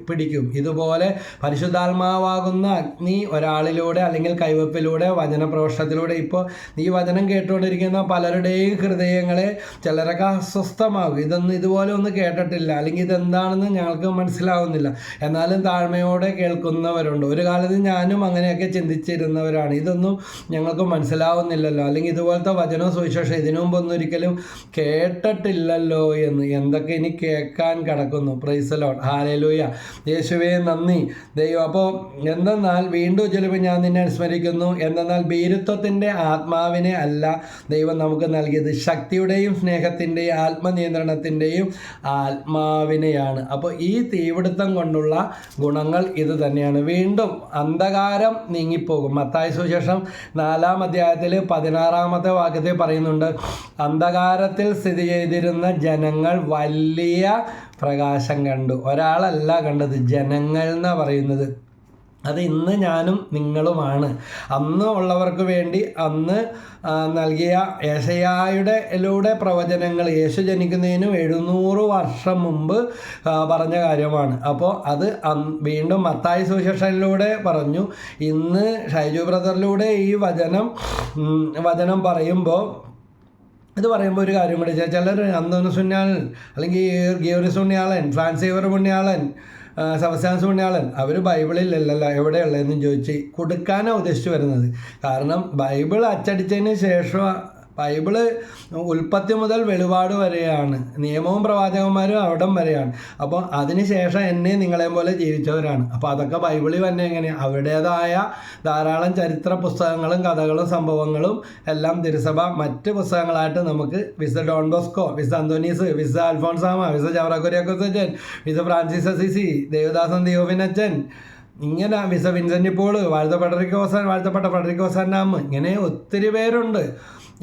പിടിക്കും. ഇതുപോലെ പരിശുദ്ധാത്മാവാകുന്ന അഗ്നി ഒരാളിലൂടെ അല്ലെങ്കിൽ കൈവപ്പിലൂടെ വചനപ്രവേശനത്തിലൂടെ ഇപ്പോൾ ഈ വചനം കേട്ടുകൊണ്ടിരിക്കുന്ന പലരുടെയും ഹൃദയങ്ങളെ ചിലരൊക്കെ അസ്വസ്ഥമാകും. ഇതുപോലെ ഒന്നും കേട്ടിട്ടില്ല, അല്ലെങ്കിൽ ഇതെന്താണെന്ന് ഞങ്ങൾക്ക് മനസ്സിലാവുന്നില്ല, എന്നാലും താഴ്മയോടെ കേൾക്കുന്നവരുണ്ട്. ഒരു കാലത്ത് ഞാനും അങ്ങനെയൊക്കെ ചിന്തിച്ചിരുന്നവരാണ്. ഇതൊന്നും ഞങ്ങൾക്ക് മനസ്സിലാവുന്നില്ലല്ലോ, അല്ലെങ്കിൽ ഇതുപോലത്തെ വചനവും സുവിശേഷം ഇതിനു മുമ്പൊന്നും ഒരിക്കലും കേട്ടിട്ടില്ലല്ലോ എന്ന്. എന്തൊക്കെ ഇനി കേൾക്കാൻ കിടക്കുന്നു. പ്രൈസ് ദി ലോർഡ്, ഹല്ലേലൂയ, യേശുവേ നന്ദി ദൈവം. അപ്പോൾ എന്തെന്നാൽ വീണ്ടും ചിലപ്പോൾ ഞാൻ നിന്നെ അനുസ്മരിക്കുന്നു, എന്തെന്നാൽ ഭീരുത്വത്തിൻ്റെ ആത്മാവിനെ അല്ല ദൈവം നമുക്ക് നൽകിയത്, ശക്തിയുടെയും സ്നേഹത്തിൻ്റെയും ആത്മനിയന്ത്രണത്തിൻ്റെയും ആത്മാവിനെയാണ്. അപ്പോൾ ഈ തീപിടുത്തം കൊണ്ടുള്ള ഗുണങ്ങൾ ഇത് തന്നെയാണ്. വീണ്ടും അന്ധകാരം നീങ്ങിപ്പോകും. മത്തായി സുവിശേഷം 4-ാം അധ്യായത്തിൽ 16-ാമത്തെ വാക്യത്തിൽ പറയുന്നുണ്ട്, അന്ധകാരത്തിൽ സ്ഥിതി ചെയ്തിരുന്ന ജനങ്ങൾ വലിയ പ്രകാശം കണ്ടു. ഒരാളല്ല കണ്ടത്, ജനങ്ങൾ എന്നാണ് പറയുന്നത്. അത് ഇന്ന് ഞാനും നിങ്ങളുമാണ്. അന്ന് ഉള്ളവർക്ക് വേണ്ടി അന്ന് നൽകിയ യേശയ്യായുടെ പ്രവചനങ്ങൾ യേശു ജനിക്കുന്നതിന് 700 വർഷം മുമ്പ് പറഞ്ഞ കാര്യമാണ്. അപ്പോൾ അത് വീണ്ടും മത്തായി സുവിശേഷനിലൂടെ പറഞ്ഞു. ഇന്ന് ഷൈജു ബ്രദറിലൂടെ ഈ വചനം പറയുമ്പോൾ ഒരു കാര്യം കൂടി, ചിലർ അന്തോണി സുന്യാളൻ അല്ലെങ്കിൽ ഗിയോറി സുന്യാളൻ, ഫ്രാൻസിവർ പുണ്യാളൻ, സെബസ്ത്യാനോസ് പുണ്യാളൻ അവർ ബൈബിളിലല്ലല്ലോ എവിടെയുള്ളതെന്ന് ചോദിച്ച് കൊടുക്കാനാണ് ഉദ്ദേശിച്ചു വരുന്നത്. കാരണം ബൈബിൾ അച്ചടിച്ചതിന് ശേഷം ബൈബിള് ഉൽപ്പത്തി മുതൽ വെളിപാട് വരെയാണ്, നിയമവും പ്രവാചകന്മാരും അവിടം വരെയാണ്. അപ്പോൾ അതിനുശേഷം എന്നെ നിങ്ങളെ പോലെ ജീവിച്ചവരാണ്. അപ്പോൾ അതൊക്കെ ബൈബിളിൽ തന്നെ എങ്ങനെയാണ് അവരുടേതായ ധാരാളം ചരിത്ര പുസ്തകങ്ങളും കഥകളും സംഭവങ്ങളും എല്ലാം തിരുസഭ മറ്റ് പുസ്തകങ്ങളായിട്ട് നമുക്ക് വിസ ഡോൺ ബോസ്കോ, വിസ അന്തോനീസ്, വിസ അൽഫോൺസാമ, വിസ ചവറക്കുര്യാക്കോസ് അച്ഛൻ, വിസ ഫ്രാൻസിസ് അസീസി, ദേവദാസൻ ദിയോവിനച്ഛൻ, ഇങ്ങനെ വിസ വിൻസെൻ്റ് പോള്, വാഴ്ത്തപ്പെട്ട ഫ്രെഡറിക്കോസാനാമ്, ഇങ്ങനെ ഒത്തിരി പേരുണ്ട്.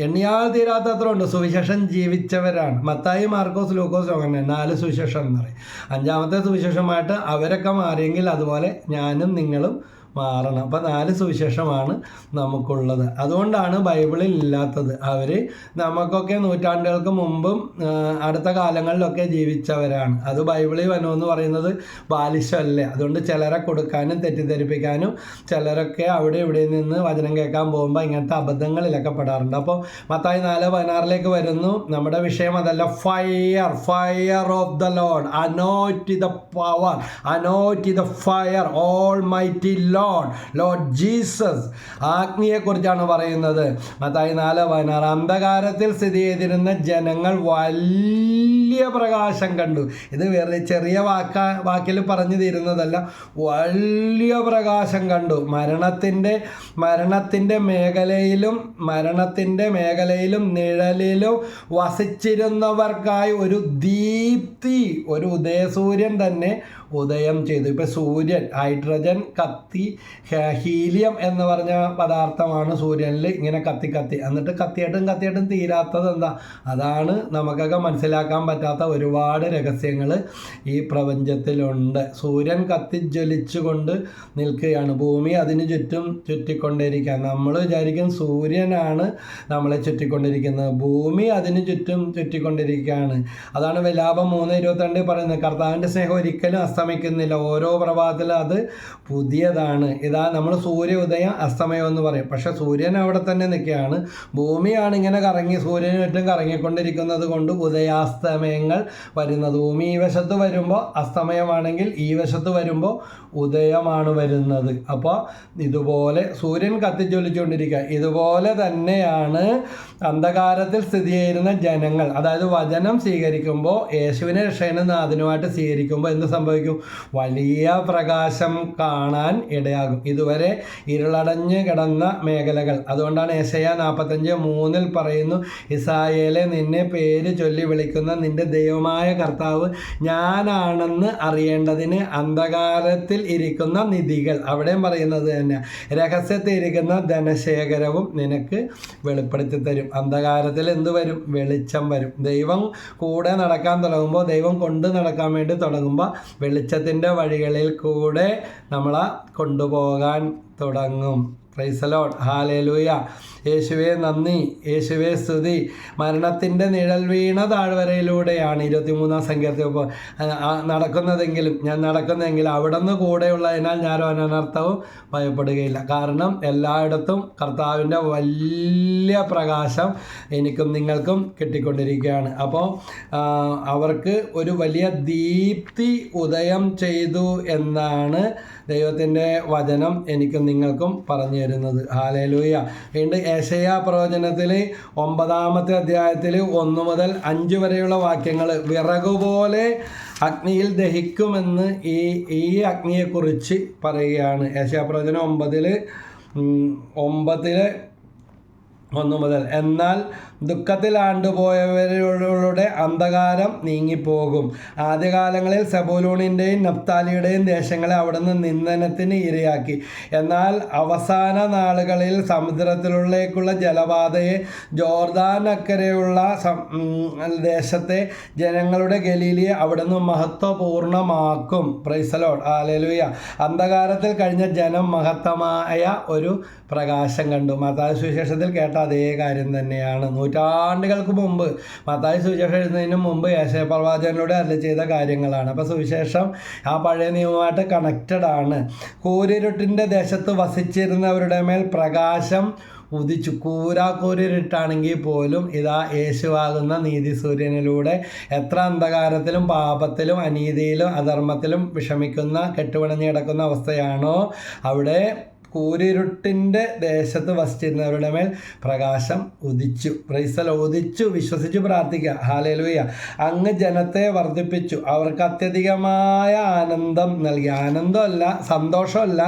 എണ്ണിയാൽ തീരാത്തത്ര ഉണ്ട്. സുവിശേഷം ജീവിച്ചവരാണ്. മത്തായി, മാർക്കോസ്, ലൂക്കോസ്, അങ്ങനെ 4 സുവിശേഷം എന്ന് പറയും. 5ാമത്തെ സുവിശേഷമായിട്ട് അവരൊക്കെ മാറിയെങ്കിൽ അതുപോലെ ഞാനും നിങ്ങളും മാറണം. അപ്പം 4 സുവിശേഷമാണ് നമുക്കുള്ളത്. അതുകൊണ്ടാണ് ബൈബിളിൽ ഇല്ലാത്തത്. അവർ നമുക്കൊക്കെ നൂറ്റാണ്ടുകൾക്ക് മുമ്പും അടുത്ത കാലങ്ങളിലൊക്കെ ജീവിച്ചവരാണ്. അത് ബൈബിളിൽ വരണമെന്ന് പറയുന്നത് ബാലിശമല്ലേ. അതുകൊണ്ട് ചിലരെ കൊടുക്കാനും തെറ്റിദ്ധരിപ്പിക്കാനും ചിലരൊക്കെ അവിടെ ഇവിടെ നിന്ന് വചനം കേൾക്കാൻ പോകുമ്പോൾ ഇങ്ങനത്തെ അബദ്ധങ്ങളിലൊക്കെ പെടാറുണ്ട്. അപ്പോൾ മത്തായി 4:16 വരുന്നു. നമ്മുടെ വിഷയം അതല്ല. Fire of the Lord, anoint the power, anoint the fire, almighty Lord Jesus. ആഗ്നിയെക്കുറിച്ചാണ് പറയുന്നത്. മത്തായി 4:16 അന്ധകാരത്തിൽ സ്ഥിതി ചെയ്തിരുന്ന ജനങ്ങൾ വലിയ പ്രകാശം കണ്ടു. ഇത് വേറെ ചെറിയ വാക്കിൽ പറഞ്ഞു തീരുന്നതല്ല, വലിയ പ്രകാശം കണ്ടു. മരണത്തിൻ്റെ മേഖലയിലും നിഴലിലും വസിച്ചിരുന്നവർക്കായി ഒരു ദീപ്തി, ഒരു ഉദയസൂര്യൻ തന്നെ ഉദയം ചെയ്തു. ഇപ്പം സൂര്യൻ, ഹൈഡ്രജൻ കത്തി, ഹീലിയം എന്ന് പറഞ്ഞ പദാർത്ഥമാണ് സൂര്യനിൽ ഇങ്ങനെ കത്തി എന്നിട്ട് കത്തിയിട്ടും തീരാത്തത് എന്താ? അതാണ് നമുക്കൊക്കെ മനസ്സിലാക്കാൻ പറ്റാത്ത ഒരുപാട് രഹസ്യങ്ങൾ ഈ പ്രപഞ്ചത്തിലുണ്ട്. സൂര്യൻ കത്തിജ്വലിച്ചുകൊണ്ട് നിൽക്കുകയാണ്, ഭൂമി അതിന് ചുറ്റും ചുറ്റിക്കൊണ്ടിരിക്കുക. നമ്മൾ വിചാരിക്കും സൂര്യനാണ് നമ്മളെ ചുറ്റിക്കൊണ്ടിരിക്കുന്നത്, ഭൂമി അതിന് ചുറ്റും ചുറ്റിക്കൊണ്ടിരിക്കുകയാണ്. അതാണ് വിലാപം 3:22 പറയുന്നത്, കർത്താവിൻ്റെ സ്നേഹം ഒരിക്കലും അസ്തമിക്കുന്നില്ല, ഓരോ പ്രഭാതത്തിലും അത് പുതിയതാണ്. ഇതാ നമ്മൾ സൂര്യ ഉദയം അസ്തമയം എന്ന് പറയും. പക്ഷെ സൂര്യൻ അവിടെ തന്നെ നിൽക്കുകയാണ്, ഭൂമിയാണ് ഇങ്ങനെ സൂര്യന് ചുറ്റും കറങ്ങിക്കൊണ്ടിരിക്കുന്നത് കൊണ്ട് ഉദയാസ്തമയങ്ങൾ വരുന്നത്. ഭൂമി ഈ വശത്ത് വരുമ്പോൾ അസ്തമയമാണെങ്കിൽ ഈ വശത്ത് വരുമ്പോൾ ഉദയമാണ് വരുന്നത്. അപ്പോൾ ഇതുപോലെ സൂര്യൻ കത്തിജ്വലിച്ചുകൊണ്ടിരിക്കുക. ഇതുപോലെ തന്നെയാണ് അന്ധകാരത്തിൽ സ്ഥിതി ചെയ്യുന്ന ജനങ്ങൾ, അതായത് വചനം സ്വീകരിക്കുമ്പോൾ, യേശുവിനെ രക്ഷകനും നാഥനുമായിട്ട് സ്വീകരിക്കുമ്പോൾ എന്ത് സംഭവിക്കും? വലിയ പ്രകാശം കാണാൻ ഇടയാകും. ഇതുവരെ ഇരുളടഞ്ഞ് കിടന്ന മേഖലകൾ. അതുകൊണ്ടാണ് യെശയ്യാ 45:3 പറയുന്നു, ഇസ്രായേലെ നിന്നെ പേര് ചൊല്ലി വിളിക്കുന്ന നിന്റെ ദൈവമായ കർത്താവ് ഞാനാണെന്ന് അറിയേണ്ടതിന് അന്ധകാരത്തിൽ ഇരിക്കുന്ന നിധികൾ, അവിടെയും പറയുന്നത് തന്നെ, രഹസ്യത്തിൽ ഇരിക്കുന്ന ധനശേഖരവും നിനക്ക് വെളിപ്പെടുത്തി തരും. അന്ധകാരത്തിൽ എന്ത് വരും? വെളിച്ചം വരും. ദൈവം കൂടെ നടക്കാൻ തുടങ്ങുമ്പോൾ, ദൈവം കൊണ്ട് നടക്കാൻ വേണ്ടി തുടങ്ങുമ്പോൾ വെളിച്ചത്തിൻ്റെ വഴികളിൽ കൂടെ നമ്മളെ കൊണ്ടുപോകാൻ തുടങ്ങും. Price the Lord, hallelujah. യേശുവേ നന്ദി, യേശുവേ സ്തുതി. മരണത്തിൻ്റെ നിഴൽ വീണ താഴ്വരയിലൂടെയാണ് 23-ാം സങ്കീർത്തനം ഞാൻ നടക്കുന്നതെങ്കിലും അവിടെ നിന്ന് കൂടെയുള്ളതിനാൽ ഞാൻ അനർത്ഥവും ഭയപ്പെടുകയില്ല. കാരണം എല്ലായിടത്തും കർത്താവിൻ്റെ വലിയ പ്രകാശം എനിക്കും നിങ്ങൾക്കും കിട്ടിക്കൊണ്ടിരിക്കുകയാണ്. അപ്പോൾ അവർക്ക് ഒരു വലിയ ദീപ്തി ഉദയം ചെയ്തു എന്നാണ് ദൈവത്തിൻ്റെ വചനം എനിക്കും നിങ്ങൾക്കും പറഞ്ഞു തരുന്നത്. ഹല്ലേലൂയ. വീണ്ടും യെശയ്യാ പ്രവചനത്തിൽ 9-ാമത്തെ അധ്യായത്തിൽ 1 മുതൽ 5 വരെയുള്ള വാക്യങ്ങൾ, വിറകുപോലെ അഗ്നിയിൽ ദഹിക്കുമെന്ന് ഈ അഗ്നിയെക്കുറിച്ച് പറയുകയാണ്. യെശയ്യാ പ്രവചനം 9:1 മുതൽ, എന്നാൽ ദുഃഖത്തിലാണ്ടുപോയവരുടെ അന്ധകാരം നീങ്ങിപ്പോകും. ആദ്യകാലങ്ങളിൽ സെബൂലൂണിൻ്റെയും നഫ്താലിയുടെയും ദേശങ്ങളെ അവിടുന്ന് നിന്ദനത്തിന് ഇരയാക്കി. എന്നാൽ അവസാന നാളുകളിൽ സമുദ്രത്തിലേക്കുള്ള ജലപാതയെ ജോർദാനക്കരെയുള്ള ദേശത്തെ ജനങ്ങളുടെ ഗലീലയെ അവിടുന്ന് മഹത്വപൂർണ്ണമാക്കും. Praise the Lord. ഹല്ലേലൂയ. അന്ധകാരത്തിൽ കഴിഞ്ഞ ജനം മഹത്തമായ ഒരു പ്രകാശം കണ്ടു. മത്തായി സുവിശേഷത്തിൽ കേട്ട അതേ കാര്യം തന്നെയാണ്. നൂറ്റാണ്ടുകൾക്ക് മുമ്പ് മത്തായി സുവിശേഷം എഴുതുന്നതിന് മുമ്പ് യേശയ്യാ പ്രവാചകനിലൂടെ അരുളി ചെയ്ത കാര്യങ്ങളാണ്. അപ്പോൾ സുവിശേഷം ആ പഴയ നിയമമായിട്ട് കണക്റ്റഡ് ആണ്. കൂരിരുട്ടിൻ്റെ ദേശത്ത് വസിച്ചിരുന്നവരുടെ മേൽ പ്രകാശം ഉദിച്ചു. കൂരിരുട്ടാണെങ്കിൽ പോലും ഇതാ യേശുവാകുന്ന നീതി സൂര്യനിലൂടെ എത്ര അന്ധകാരത്തിലും പാപത്തിലും അനീതിയിലും അധർമ്മത്തിലും വിഷമിക്കുന്ന കെട്ടുപിണഞ്ഞ് കിടക്കുന്ന അവസ്ഥയാണോ അവിടെ കൂരിരുട്ടിൻ്റെ ദേശത്ത് വസിച്ചിരുന്നവരുടെ മേൽ പ്രകാശം ഉദിച്ചു. Price the Lord. ഉദിച്ചു. വിശ്വസിച്ച് പ്രാർത്ഥിക്കുക. ഹല്ലേലൂയ. അങ്ങ് ജനത്തെ വർദ്ധിപ്പിച്ചു. അവർക്ക് അത്യധികമായ ആനന്ദം നൽകി. ആനന്ദമല്ല, സന്തോഷമല്ല,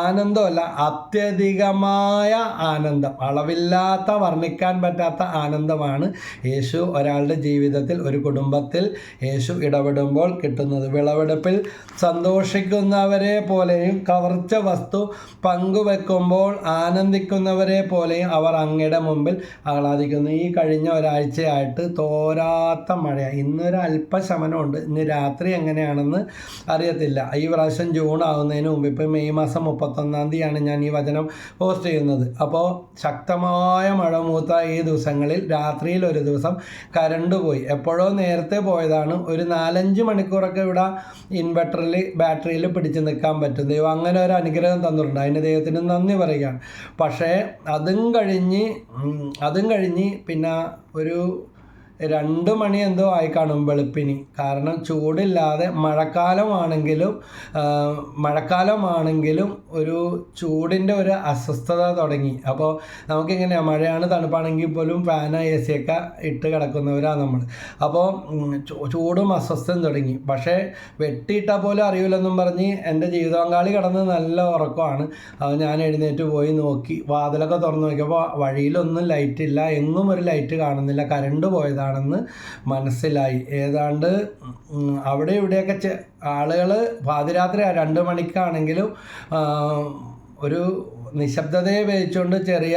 ആനന്ദമല്ല, അത്യധികമായ ആനന്ദം. അളവില്ലാത്ത, വർണ്ണിക്കാൻ പറ്റാത്ത ആനന്ദമാണ് യേശു ഒരാളുടെ ജീവിതത്തിൽ, ഒരു കുടുംബത്തിൽ യേശു ഇടപെടുമ്പോൾ കിട്ടുന്നത്. വിളവെടുപ്പിൽ സന്തോഷിക്കുന്നവരെ പോലെയും കവർച്ച വസ്തു പങ്കുവെക്കുമ്പോൾ ആനന്ദിക്കുന്നവരെ പോലെയും അവർ അങ്ങയുടെ മുമ്പിൽ ആഹ്ലാദിക്കുന്നു. ഈ കഴിഞ്ഞ ഒരാഴ്ചയായിട്ട് തോരാത്ത മഴയാണ്. ഇന്നൊരു അല്പശമനമുണ്ട്. ഇന്ന് രാത്രി എങ്ങനെയാണെന്ന് അറിയത്തില്ല. ഈ പ്രാവശ്യം ജൂൺ ആകുന്നതിന് മുമ്പ്, ഇപ്പോൾ മെയ് മാസം 31-ാം തീയതിയാണ് ഞാൻ ഈ വചനം പോസ്റ്റ് ചെയ്യുന്നത്. അപ്പോൾ ശക്തമായ മഴ മൂത്ത ഈ ദിവസങ്ങളിൽ രാത്രിയിൽ ഒരു ദിവസം കരണ്ട് പോയി. എപ്പോഴോ നേരത്തെ പോയതാണ്. ഒരു 4-5 മണിക്കൂറൊക്കെ ഇവിടെ ഇൻവെർട്ടറിൽ ബാറ്ററിയിൽ പിടിച്ച് നിൽക്കാൻ പറ്റും. ദൈവം അങ്ങനെ ഒരു അനുഗ്രഹം തന്നിട്ടുണ്ട്. അതിന് ദൈവത്തിന് നന്ദി പറയുകയാണ്. പക്ഷേ അതും കഴിഞ്ഞ് പിന്നെ ഒരു 2 മണി എന്തോ ആയി കാണും വെളുപ്പിന്. കാരണം ചൂടില്ലാതെ മഴക്കാലമാണെങ്കിലും ഒരു ചൂടിൻ്റെ ഒരു അസ്വസ്ഥത തുടങ്ങി. അപ്പോൾ നമുക്കിങ്ങനെയാണ്, മഴയാണ് തണുപ്പാണെങ്കിൽ പോലും ഫാൻ AC ഒക്കെ ഇട്ട് കിടക്കുന്നവരാണ് നമ്മൾ. അപ്പോൾ ചൂടും അസ്വസ്ഥതയും തുടങ്ങി. പക്ഷേ വെട്ടിയിട്ടാൽ പോലും അറിയില്ലെന്നും പറഞ്ഞ് എൻ്റെ ജീവിത പങ്കാളി കിടന്ന് നല്ല ഉറക്കമാണ്. അത് ഞാൻ എഴുന്നേറ്റ് പോയി നോക്കി, വാതിലൊക്കെ തുറന്ന് നോക്കിയപ്പോൾ വഴിയിലൊന്നും ലൈറ്റില്ല, എങ്ങും ഒരു ലൈറ്റ് കാണുന്നില്ല. കരണ്ട് പോയതാണ് ണെന്ന് മനസ്സിലായി. ഏതാണ്ട് അവിടെ ഇവിടെയൊക്കെ ആളുകൾ പാതിരാത്രി 2 മണിക്കാണെങ്കിലും ഒരു നിശബ്ദതയെ വെച്ചുകൊണ്ട് ചെറിയ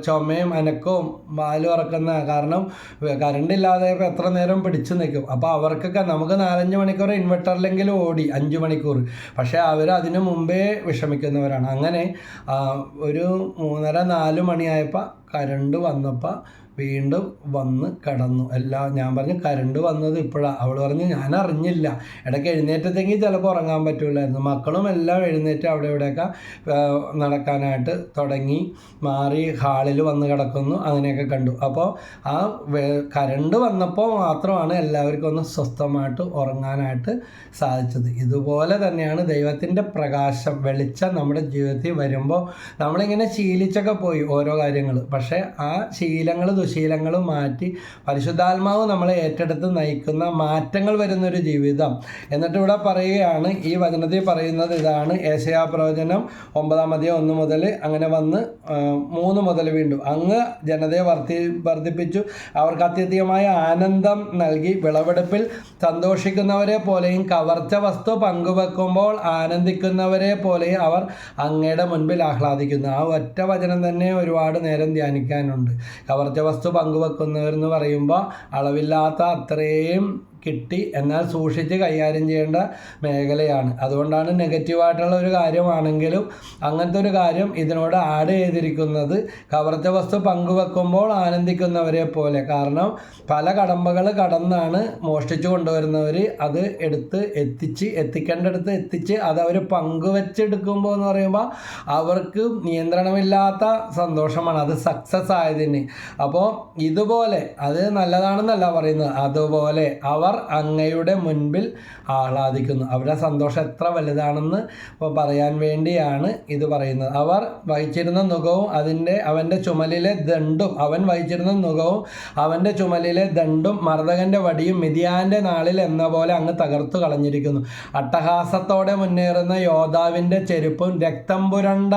ചുമയും അനക്കവും വാലും ഉറക്കുന്ന, കാരണം കറണ്ടില്ലാതെ ഇപ്പോൾ എത്ര നേരം പിടിച്ചു നിൽക്കും. അപ്പോൾ അവർക്കൊക്കെ, നമുക്ക് 4-5 മണിക്കൂർ ഇൻവെർട്ടറിലെങ്കിലും ഓടി 5 മണിക്കൂർ, പക്ഷേ അവർ അതിനു മുമ്പേ വിഷമിക്കുന്നവരാണ്. അങ്ങനെ ഒരു 3:30-4 മണിയായപ്പോൾ കരണ്ട് വന്നപ്പോൾ വീണ്ടും വന്ന് കിടന്നു. ഞാൻ പറഞ്ഞു കരണ്ട് വന്നത് ഇപ്പോഴാണ്. അവൾ പറഞ്ഞു ഞാൻ അറിഞ്ഞില്ല, ഇടയ്ക്ക് എഴുന്നേറ്റത്തെങ്കിൽ ചിലപ്പോൾ ഉറങ്ങാൻ പറ്റില്ലായിരുന്നു. മക്കളും എല്ലാം എഴുന്നേറ്റ് അവിടെ ഇവിടെയൊക്കെ നടക്കാനായിട്ട് തുടങ്ങി, മാറി ഹാളിൽ വന്ന് കിടക്കുന്നു, അങ്ങനെയൊക്കെ കണ്ടു. അപ്പോൾ ആ കരണ്ട് വന്നപ്പോൾ മാത്രമാണ് എല്ലാവർക്കും ഒന്ന് സ്വസ്ഥമായിട്ട് ഉറങ്ങാനായിട്ട് സാധിച്ചത്. ഇതുപോലെ തന്നെയാണ് ദൈവത്തിൻ്റെ പ്രകാശം, വെളിച്ചം നമ്മുടെ ജീവിതത്തിൽ വരുമ്പോൾ നമ്മളിങ്ങനെ ശീലിച്ചൊക്കെ പോയി ഓരോ കാര്യങ്ങൾ. പക്ഷേ ആ ശീലങ്ങൾ ദുശീലങ്ങളും മാറ്റി പരിശുദ്ധാത്മാവ് നമ്മളെ ഏറ്റെടുത്ത് നയിക്കുന്ന മാറ്റങ്ങൾ വരുന്നൊരു ജീവിതം. എന്നിട്ട് ഇവിടെ പറയുകയാണ്, ഈ വചനത്തിൽ പറയുന്നത് ഇതാണ്. യേശയ്യാ പ്രവചനം 9-1 മുതൽ അങ്ങനെ വന്ന് 3 മുതൽ വീണ്ടും അങ്ങ് ജനതയെ വർദ്ധിപ്പിച്ചു, അവർക്ക് അത്യധികമായ ആനന്ദം നൽകി. വിളവെടുപ്പിൽ സന്തോഷിക്കുന്നവരെ പോലെയും കവർച്ച വസ്തു പങ്കുവെക്കുമ്പോൾ ആനന്ദിക്കുന്നവരെ പോലെയും അവർ അങ്ങയുടെ മുൻപിൽ ആഹ്ലാദിക്കുന്നു. ആ ഒറ്റ വചനം തന്നെ ഒരുപാട് നേരം ധ്യാനിക്കാനുണ്ട്. കവർച്ച വസ്തു പങ്കുവെക്കുന്നവരെന്ന് പറയുമ്പോൾ അളവില്ലാത്ത അത്രയും കിട്ടി, എന്നാൽ സൂക്ഷിച്ച് കൈകാര്യം ചെയ്യേണ്ട മേഖലയാണ്. അതുകൊണ്ടാണ് നെഗറ്റീവായിട്ടുള്ള ഒരു കാര്യമാണെങ്കിലും അങ്ങനത്തെ ഒരു കാര്യം ഇതിനോട് ആഡ് ചെയ്തിരിക്കുന്നത്. കവർച്ച വസ്തു പങ്കുവെക്കുമ്പോൾ ആനന്ദിക്കുന്നവരെ പോലെ. കാരണം പല കടമ്പകൾ കടന്നാണ് മോഷ്ടിച്ചു കൊണ്ടുവരുന്നവർ അത് എത്തിക്കേണ്ടടുത്ത് എത്തിച്ച് അത് അവർ പങ്കുവെച്ചെടുക്കുമ്പോൾ എന്ന് പറയുമ്പോൾ അവർക്ക് നിയന്ത്രണമില്ലാത്ത സന്തോഷമാണ്, അത് സക്സസ് ആയതിന്. അപ്പോൾ ഇതുപോലെ, അത് നല്ലതാണെന്നല്ല പറയുന്നത്, അതുപോലെ അവർ അവർ അങ്ങയുടെ മുൻപിൽ ആഹ്ലാദിക്കുന്നു. അവരുടെ സന്തോഷം എത്ര വലുതാണെന്ന് പറയാൻ വേണ്ടിയാണ് ഇത് പറയുന്നത്. അവർ വഹിച്ചിരുന്ന നുകവും അവൻ്റെ ചുമലിലെ ദണ്ഡും അവൻ്റെ ചുമലിലെ ദണ്ഡും മർദ്ദകൻ്റെ വടിയും മിദ്യാൻ്റെ നാളിൽ എന്ന പോലെ അങ്ങ് തകർത്തു കളഞ്ഞിരിക്കുന്നു. അട്ടഹാസത്തോടെ മുന്നേറുന്ന യോദ്ധാവിൻ്റെ ചെരുപ്പും രക്തം പുരണ്ട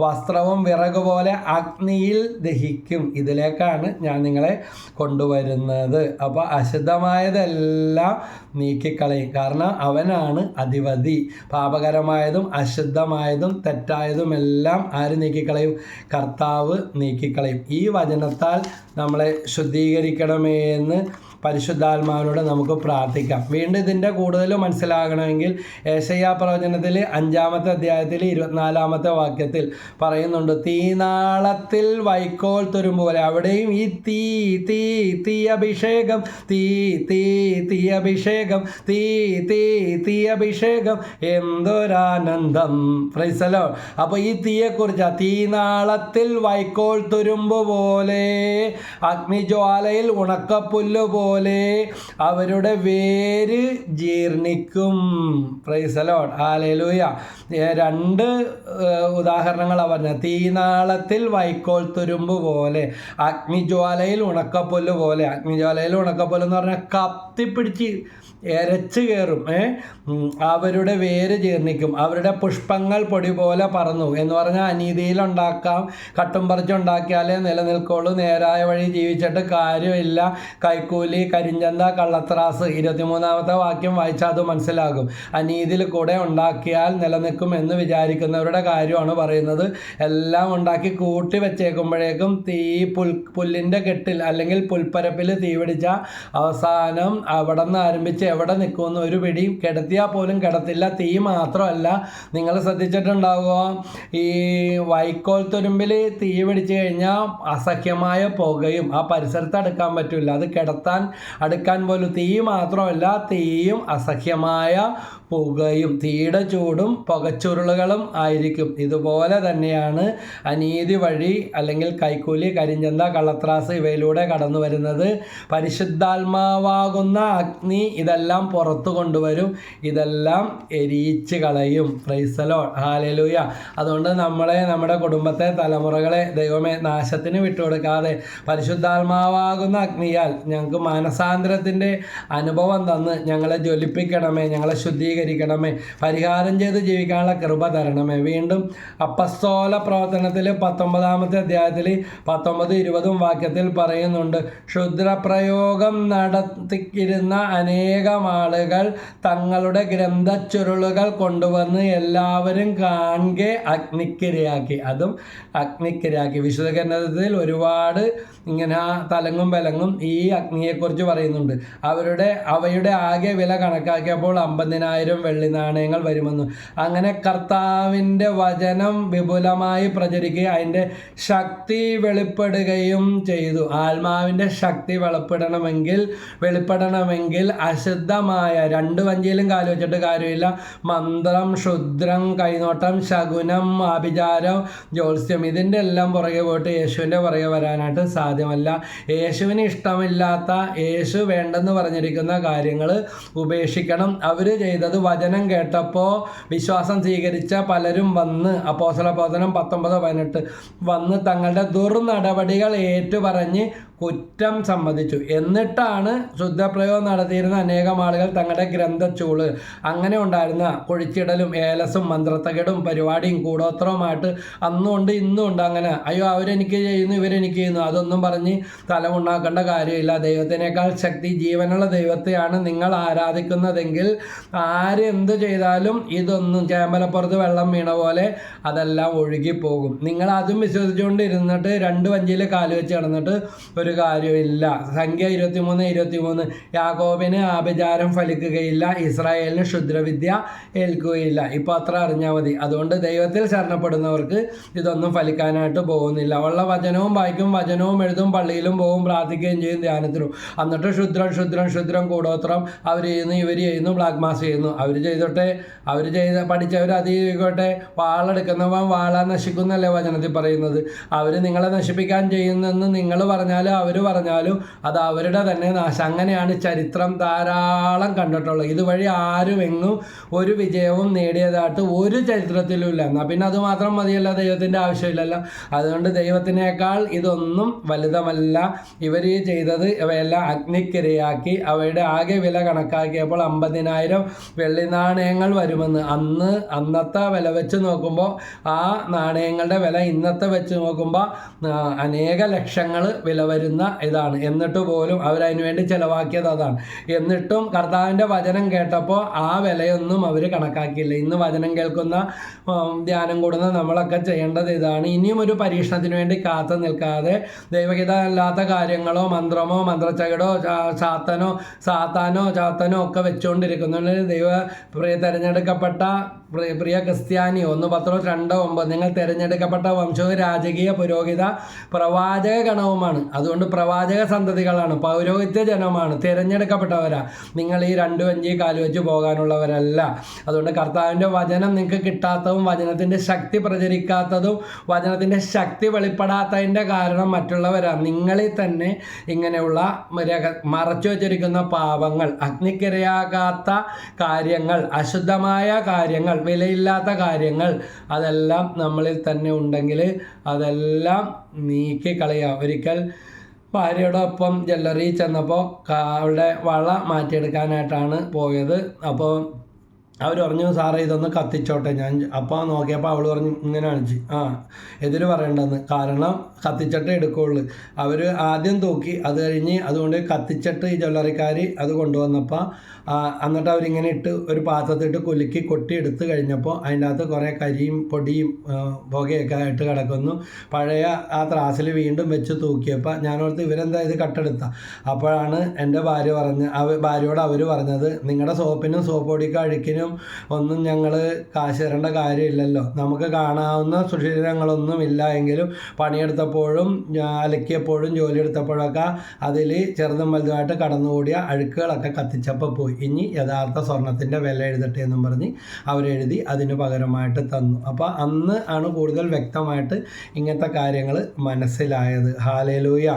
വസ്ത്രവും വിറകുപോലെ അഗ്നിയിൽ ദഹിക്കും. ഇതിലേക്കാണ് ഞാൻ നിങ്ങളെ കൊണ്ടുവരുന്നത്. അപ്പോൾ അശുദ്ധമായതെല്ലാം നീക്കിക്കളയും. കാരണം അവനാണ് അധിപതി. പാപകരമായതും അശുദ്ധമായതും തെറ്റായതുമെല്ലാം ആര് നീക്കിക്കളയും? കർത്താവ് നീക്കിക്കളയും. ഈ വചനത്താൽ നമ്മളെ ശുദ്ധീകരിക്കണമേ എന്ന് പരിശുദ്ധാത്മാവിനോട് നമുക്ക് പ്രാർത്ഥിക്കാം. വീണ്ടും ഇതിൻ്റെ കൂടുതൽ മനസ്സിലാകണമെങ്കിൽ ഏശയ്യാ പ്രവചനത്തിൽ 5-ാമത്തെ അധ്യായത്തിൽ 24-ാമത്തെ വാക്യത്തിൽ പറയുന്നുണ്ട്, തീനാളത്തിൽ വൈക്കോൽ തുരുമ്പ് പോലെ. അവിടെയും ഈ തീ അഭിഷേകം, തീ അഭിഷേകം, തീ അഭിഷേകം, എന്തൊരാനന്ദം. Price the Lord. അപ്പോൾ ഈ തീയെക്കുറിച്ചാണ്. തീനാളത്തിൽ വൈക്കോൽ തുരുമ്പ് പോലെ, അഗ്നിജ്വാലയിൽ ഉണക്കപ്പുല്ല് പോലെ അവരുടെ വേര് ജീർണിക്കും. Praise the Lord. ഹല്ലേലൂയ. 2 ഉദാഹരണങ്ങളാണ് പറഞ്ഞത്. തീനാളത്തിൽ വൈക്കോൽ തുരുമ്പ് പോലെ, അഗ്നിജ്വാലയിൽ ഉണക്കപ്പുല്ല് പോലെ. അഗ്നിജ്വാലയിൽ ഉണക്കപ്പുല്ല് എന്ന് പറഞ്ഞാൽ കത്തിപ്പിടിച്ച് എരച്ച് കയറും. അവരുടെ വേര് ജീർണിക്കും. അവരുടെ പുഷ്പങ്ങൾ പൊടി പോലെ പറന്നു എന്ന് പറഞ്ഞാൽ അനീതിയിലുണ്ടാക്കാം, കട്ടും പറിച്ചുണ്ടാക്കിയാലേ നിലനിൽക്കുള്ളൂ, നേരായ വഴി ജീവിച്ചിട്ട് കാര്യമില്ല, കൈക്കൂലി, കരിഞ്ചന്ത, കള്ളത്രാസ്. 23-ാമത്തെ വാക്യം വായിച്ചാൽ അത് മനസ്സിലാകും. അനീതിയിൽ കൂടെ ഉണ്ടാക്കിയാൽ നിലനിൽക്കും എന്ന് വിചാരിക്കുന്നവരുടെ കാര്യമാണ് പറയുന്നത്. എല്ലാം ഉണ്ടാക്കി കൂട്ടി വെച്ചേക്കുമ്പോഴേക്കും പുല്ലിൻ്റെ കെട്ടിൽ അല്ലെങ്കിൽ പുൽപ്പരപ്പിൽ തീ പിടിച്ച അവസാനം അവിടെ നിന്ന് ആരംഭിച്ച് എവിടെ നിൽക്കുമെന്ന് ഒരു പിടിയും, കിടത്തിയാൽ പോലും കിടത്തില്ല. തീ മാത്രമല്ല, നിങ്ങൾ ശ്രദ്ധിച്ചിട്ടുണ്ടാവുക, ഈ വൈക്കോൽ തുരുമ്പിൽ തീ പിടിച്ചു കഴിഞ്ഞാൽ അസഹ്യമായ പുകയും, ആ പരിസരത്ത് അടുക്കാൻ പറ്റില്ല. അത് അടുക്കാൻ പോലും. തീ മാത്രമല്ല, തീയും അസഹ്യമായ പുകയും, തീയുടെ ചൂടും പുകച്ചുരുളുകളും ആയിരിക്കും. ഇതുപോലെ തന്നെയാണ് അനീതി വഴി അല്ലെങ്കിൽ കൈക്കൂലി, കരിഞ്ചന്ത, കള്ളത്രാസ് ഇവയിലൂടെ കടന്നു വരുന്നത്. പരിശുദ്ധാത്മാവാകുന്ന അഗ്നി ഇതെല്ലാം പുറത്തു കൊണ്ടുവരും, ഇതെല്ലാം എരിയിച്ച് കളയും. Price the Lord. ഹല്ലേലൂയ. അതുകൊണ്ട് നമ്മുടെ കുടുംബത്തെ, തലമുറകളെ ദൈവമേ നാശത്തിന് വിട്ടുകൊടുക്കാതെ പരിശുദ്ധാത്മാവാകുന്ന അഗ്നിയാൽ ഞങ്ങൾക്ക് മാനസാന്തരത്തിൻ്റെ അനുഭവം തന്ന് ഞങ്ങളെ ജ്വലിപ്പിക്കണമേ, ഞങ്ങളെ ശുദ്ധീകരിക്കണമേ, പരിഹാരം ചെയ്ത് ജീവിക്കാനുള്ള കൃപ തരണമേ. വീണ്ടും അപ്പസ്തോല പ്രവർത്തനത്തിൽ 19-ാമത്തെ അധ്യായത്തിൽ 19-20 വാക്യത്തിൽ പറയുന്നുണ്ട്, ക്ഷുദ്രപ്രയോഗം നടത്തിയിരുന്ന അനേകം ആളുകൾ തങ്ങളുടെ ഗ്രന്ഥച്ചുരുളുകൾ കൊണ്ടുവന്ന് എല്ലാവരും കാണെ അഗ്നിക്കിരയാക്കി. അതും അഗ്നിക്കിരയാക്കി. വിശുദ്ധ ഗ്രന്ഥത്തിൽ ഒരുപാട് ഇങ്ങനെ തലങ്ങും ബലങ്ങും ഈ അഗ്നിയെക്കുറിച്ച് പറയുന്നുണ്ട്. അവയുടെ ആകെ വില കണക്കാക്കിയപ്പോൾ 50,000 വെള്ളി നാണയങ്ങൾ വരുമെന്ന്. അങ്ങനെ കർത്താവിൻ്റെ വചനം വിപുലമായി പ്രചരിക്കുകയും അതിൻ്റെ ശക്തി വെളിപ്പെടുകയും ചെയ്തു. ആത്മാവിൻ്റെ ശക്തി വെളിപ്പെടണമെങ്കിൽ അശുദ്ധമായ 2 വഞ്ചിയിലും കാല് വെച്ചിട്ട് കാര്യമില്ല. മന്ത്രം, ക്ഷുദ്രം, കൈനോട്ടം, ശകുനം, ആഭിചാരം, ജ്യോത്സ്യം, ഇതിൻ്റെ എല്ലാം പുറകെ പോയിട്ട് യേശുവിൻ്റെ പുറകെ വരാനായിട്ട് സാധ്യമല്ല. യേശുവിന് ഇഷ്ടമില്ലാത്ത, യേശു വേണ്ടെന്ന് പറഞ്ഞിരിക്കുന്ന കാര്യങ്ങൾ ഉപേക്ഷിക്കണം. അവർ ചെയ്തത്, വചനം കേട്ടപ്പോൾ വിശ്വാസം സ്വീകരിച്ച പലരും വന്ന്, അപ്പോസ്തലപ്രവർത്തനം 19:18 വന്ന് തങ്ങളുടെ ദുർനടപടികൾ ഏറ്റുപറഞ്ഞ് കുറ്റം സമ്മതിച്ചു. എന്നിട്ടാണ് ശുദ്ധപ്രയോഗം നടത്തിയിരുന്ന അനേകം ആളുകൾ തങ്ങളുടെ ഗ്രന്ഥച്ചൂള്, അങ്ങനെ ഉണ്ടായിരുന്ന കുഴിച്ചിടലും ഏലസും മന്ത്രത്തകടും പരിപാടിയും കൂടോത്രവുമായിട്ട് അന്നുണ്ട് ഇന്നുണ്ട്. അങ്ങനെ അയ്യോ അവരെനിക്ക് ചെയ്യുന്നു, ഇവരെനിക്ക് ചെയ്യുന്നു, അതൊന്നും പറഞ്ഞ് തലമുണ്ടാക്കേണ്ട കാര്യമില്ല. ദൈവത്തിനേക്കാൾ ശക്തി ജീവനുള്ള ദൈവത്തെയാണ് നിങ്ങൾ ആരാധിക്കുന്നതെങ്കിൽ ആര് എന്ത് ചെയ്താലും ഇതൊന്നും ചേമ്പലപ്പുറത്ത് വെള്ളം വീണ പോലെ അതെല്ലാം ഒഴുകിപ്പോകും. നിങ്ങൾ അതും വിശ്വസിച്ചുകൊണ്ട് ഇരുന്നിട്ട് 2 വഞ്ചിയിൽ കാല് വെച്ച് കിടന്നിട്ട് ഒരു കാര്യമില്ല. സംഖ്യ 23:23 യാക്കോബിന് ആഭിചാരം ഫലിക്കുകയില്ല, ഇസ്രായേലിന് ക്ഷുദ്രവിദ്യ ഏൽക്കുകയില്ല. ഇപ്പോൾ അത്ര അറിഞ്ഞാൽ മതി. അതുകൊണ്ട് ദൈവത്തിൽ ശരണപ്പെടുന്നവർക്ക് ഇതൊന്നും ഫലിക്കാനായിട്ട് പോകുന്നില്ല. ഉള്ള വചനവും വായിക്കും, വചനവും എഴുതും, പള്ളിയിലും പോകും, പ്രാർത്ഥിക്കുകയും ചെയ്യും, ധ്യാനത്തിലും. എന്നിട്ട് ക്ഷുദ്രം കൂടോത്രം അവർ ചെയ്യുന്നു, ഇവർ ചെയ്യുന്നു, ബ്ലാക്ക് മാസ് ചെയ്യുന്നു. അവർ ചെയ്തോട്ടെ, അവർ പഠിച്ചവർ അധികമായിക്കോട്ടെ. വാളെടുക്കുന്നവൻ വാളാൻ നശിക്കുന്നല്ലേ വചനത്തിൽ പറയുന്നത്. അവർ നിങ്ങളെ നശിപ്പിക്കാൻ ചെയ്യുന്നെന്ന് നിങ്ങൾ പറഞ്ഞാലും അവർ പറഞ്ഞാലും അത് അവരുടെ തന്നെ നാശം. അങ്ങനെയാണ് ചരിത്രം ധാരാളം കണ്ടിട്ടുള്ളത്. ഇതുവഴി ആരും എങ്ങും ഒരു വിജയവും നേടിയതായിട്ട് ഒരു ചരിത്രത്തിലും ഇല്ല. എന്നാൽ പിന്നെ അത് മാത്രം മതിയല്ല, ദൈവത്തിൻ്റെ ആവശ്യമില്ലല്ലോ. അതുകൊണ്ട് ദൈവത്തിനേക്കാൾ ഇതൊന്നും വലുതമല്ല. ഇവർ ചെയ്തത് ഇവയെല്ലാം അഗ്നിക്കിരയാക്കി അവയുടെ ആകെ വില കണക്കാക്കിയപ്പോൾ 50,000 വെള്ളി നാണയങ്ങൾ വരുമെന്ന്. അന്നത്തെ വില വെച്ച് നോക്കുമ്പോൾ ആ നാണയങ്ങളുടെ വില ഇന്നത്തെ വെച്ച് നോക്കുമ്പോൾ അനേക ലക്ഷങ്ങൾ വില വരുന്ന ഇതാണ്. എന്നിട്ട് പോലും അവരതിനു വേണ്ടി ചിലവാക്കിയത് അതാണ്. എന്നിട്ടും കർത്താവിൻ്റെ വചനം കേട്ടപ്പോൾ ആ വിലയൊന്നും അവർ കണക്കാക്കിയില്ല. ഇന്ന് വചനം കേൾക്കുന്ന ധ്യാനം കൂടുന്ന നമ്മളൊക്കെ ചെയ്യേണ്ടത് ഇതാണ്. ഇനിയും ഒരു പരീക്ഷണത്തിന് വേണ്ടി കാത്തു നിൽക്കാതെ ദൈവഹിതമല്ലാത്ത കാര്യങ്ങളോ മന്ത്രമോ മന്ത്രച്ചകടോ സാത്താനോ ഒക്കെ വെച്ചുകൊണ്ടിരിക്കുന്നുണ്ട്. തിരഞ്ഞെടുക്കപ്പെട്ട പ്രിയ ക്രിസ്ത്യാനി 1 പത്രോസ് 2:9 നിങ്ങൾ തിരഞ്ഞെടുക്കപ്പെട്ട വംശവും രാജകീയ പുരോഹിത പ്രവാചക ഗണവുമാണ്. അതുകൊണ്ട് പ്രവാചക സന്തതികളാണ്, പൗരോഹിത്യ ജനമാണ്, തിരഞ്ഞെടുക്കപ്പെട്ടവരാ. നിങ്ങൾ ഈ 2 വഞ്ചി കാലുവെച്ച് പോകാനുള്ളവരല്ല. അതുകൊണ്ട് കർത്താവിൻ്റെ വചനം നിങ്ങൾക്ക് കിട്ടാത്തതും വചനത്തിൻ്റെ ശക്തി പ്രചരിക്കാത്തതും വചനത്തിൻ്റെ ശക്തി വെളിപ്പെടാത്തതിൻ്റെ കാരണം മറ്റുള്ളവരാണ്. നിങ്ങളിൽ തന്നെ ഇങ്ങനെയുള്ള മറച്ചു വച്ചിരിക്കുന്ന പാപങ്ങൾ, അഗ്നിക്കിരയാകാത്ത കാര്യങ്ങൾ, അശുദ്ധമായ കാര്യങ്ങൾ, വിലയില്ലാത്ത കാര്യങ്ങൾ അതെല്ലാം നമ്മളിൽ തന്നെ ഉണ്ടെങ്കിൽ അതെല്ലാം നീക്കിക്കളയാം. ഒരിക്കൽ ഭാര്യയോടൊപ്പം ജ്വല്ലറി ചെന്നപ്പോൾ അവളുടെ വള മാറ്റിയെടുക്കാനായിട്ടാണ് പോയത്. അപ്പോൾ അവർ പറഞ്ഞു സാറേ ഇതൊന്ന് കത്തിച്ചോട്ടെ. ഞാൻ അപ്പോൾ നോക്കിയപ്പോൾ അവൾ പറഞ്ഞു ഇങ്ങനെ കാണിച്ച് എതിര് പറയണ്ടെന്ന്. കാരണം കത്തിച്ചിട്ട് എടുക്കുള്ളൂ. അവർ ആദ്യം തൂക്കി, അത് കഴിഞ്ഞ് അതുകൊണ്ട് കത്തിച്ചിട്ട് ഈ ജ്വല്ലറിക്കാർ അത് കൊണ്ടുവന്നപ്പോൾ എന്നിട്ട് അവരിങ്ങനെ ഇട്ട് ഒരു പാത്രത്തിട്ട് കുലുക്കി കൊട്ടി എടുത്ത് കഴിഞ്ഞപ്പോൾ അതിൻ്റെ അകത്ത് കുറേ കരിയും പൊടിയും പുകയൊക്കെ ആയിട്ട് കിടക്കുന്നു. പഴയ ആ ത്രാസിൽ വീണ്ടും വെച്ച് തൂക്കിയപ്പോൾ ഞാനോർത്ത് ഇവരെന്താ ഇത് കട്ടെടുത്ത. അപ്പോഴാണ് എൻ്റെ ഭാര്യയോട് അവർ പറഞ്ഞത് നിങ്ങളുടെ സോപ്പിനും സോപ്പ് പൊടിക്കും അഴുക്കിനും ഒന്നും ഞങ്ങൾ കാശ് തരേണ്ട കാര്യമില്ലല്ലോ. നമുക്ക് കാണാവുന്ന സുഷിരങ്ങളൊന്നും ഇല്ല എങ്കിലും പണിയെടുത്തപ്പോഴും അലക്കിയപ്പോഴും ജോലിയെടുത്തപ്പോഴൊക്കെ അതിൽ ചെറുതും വലുതുമായിട്ട് കടന്നുകൂടിയ അഴുക്കുകളൊക്കെ കത്തിച്ചപ്പോൾ പോയി. ഇനി യഥാർത്ഥ സ്വർണത്തിൻ്റെ വില എഴുതട്ടെ എന്നും പറഞ്ഞ് അവരെഴുതി അതിന് പകരമായിട്ട് തന്നു. അപ്പോൾ അന്ന് ആണ് കൂടുതൽ വ്യക്തമായിട്ട് ഇങ്ങനത്തെ കാര്യങ്ങൾ മനസ്സിലായത്. ഹല്ലേലൂയ,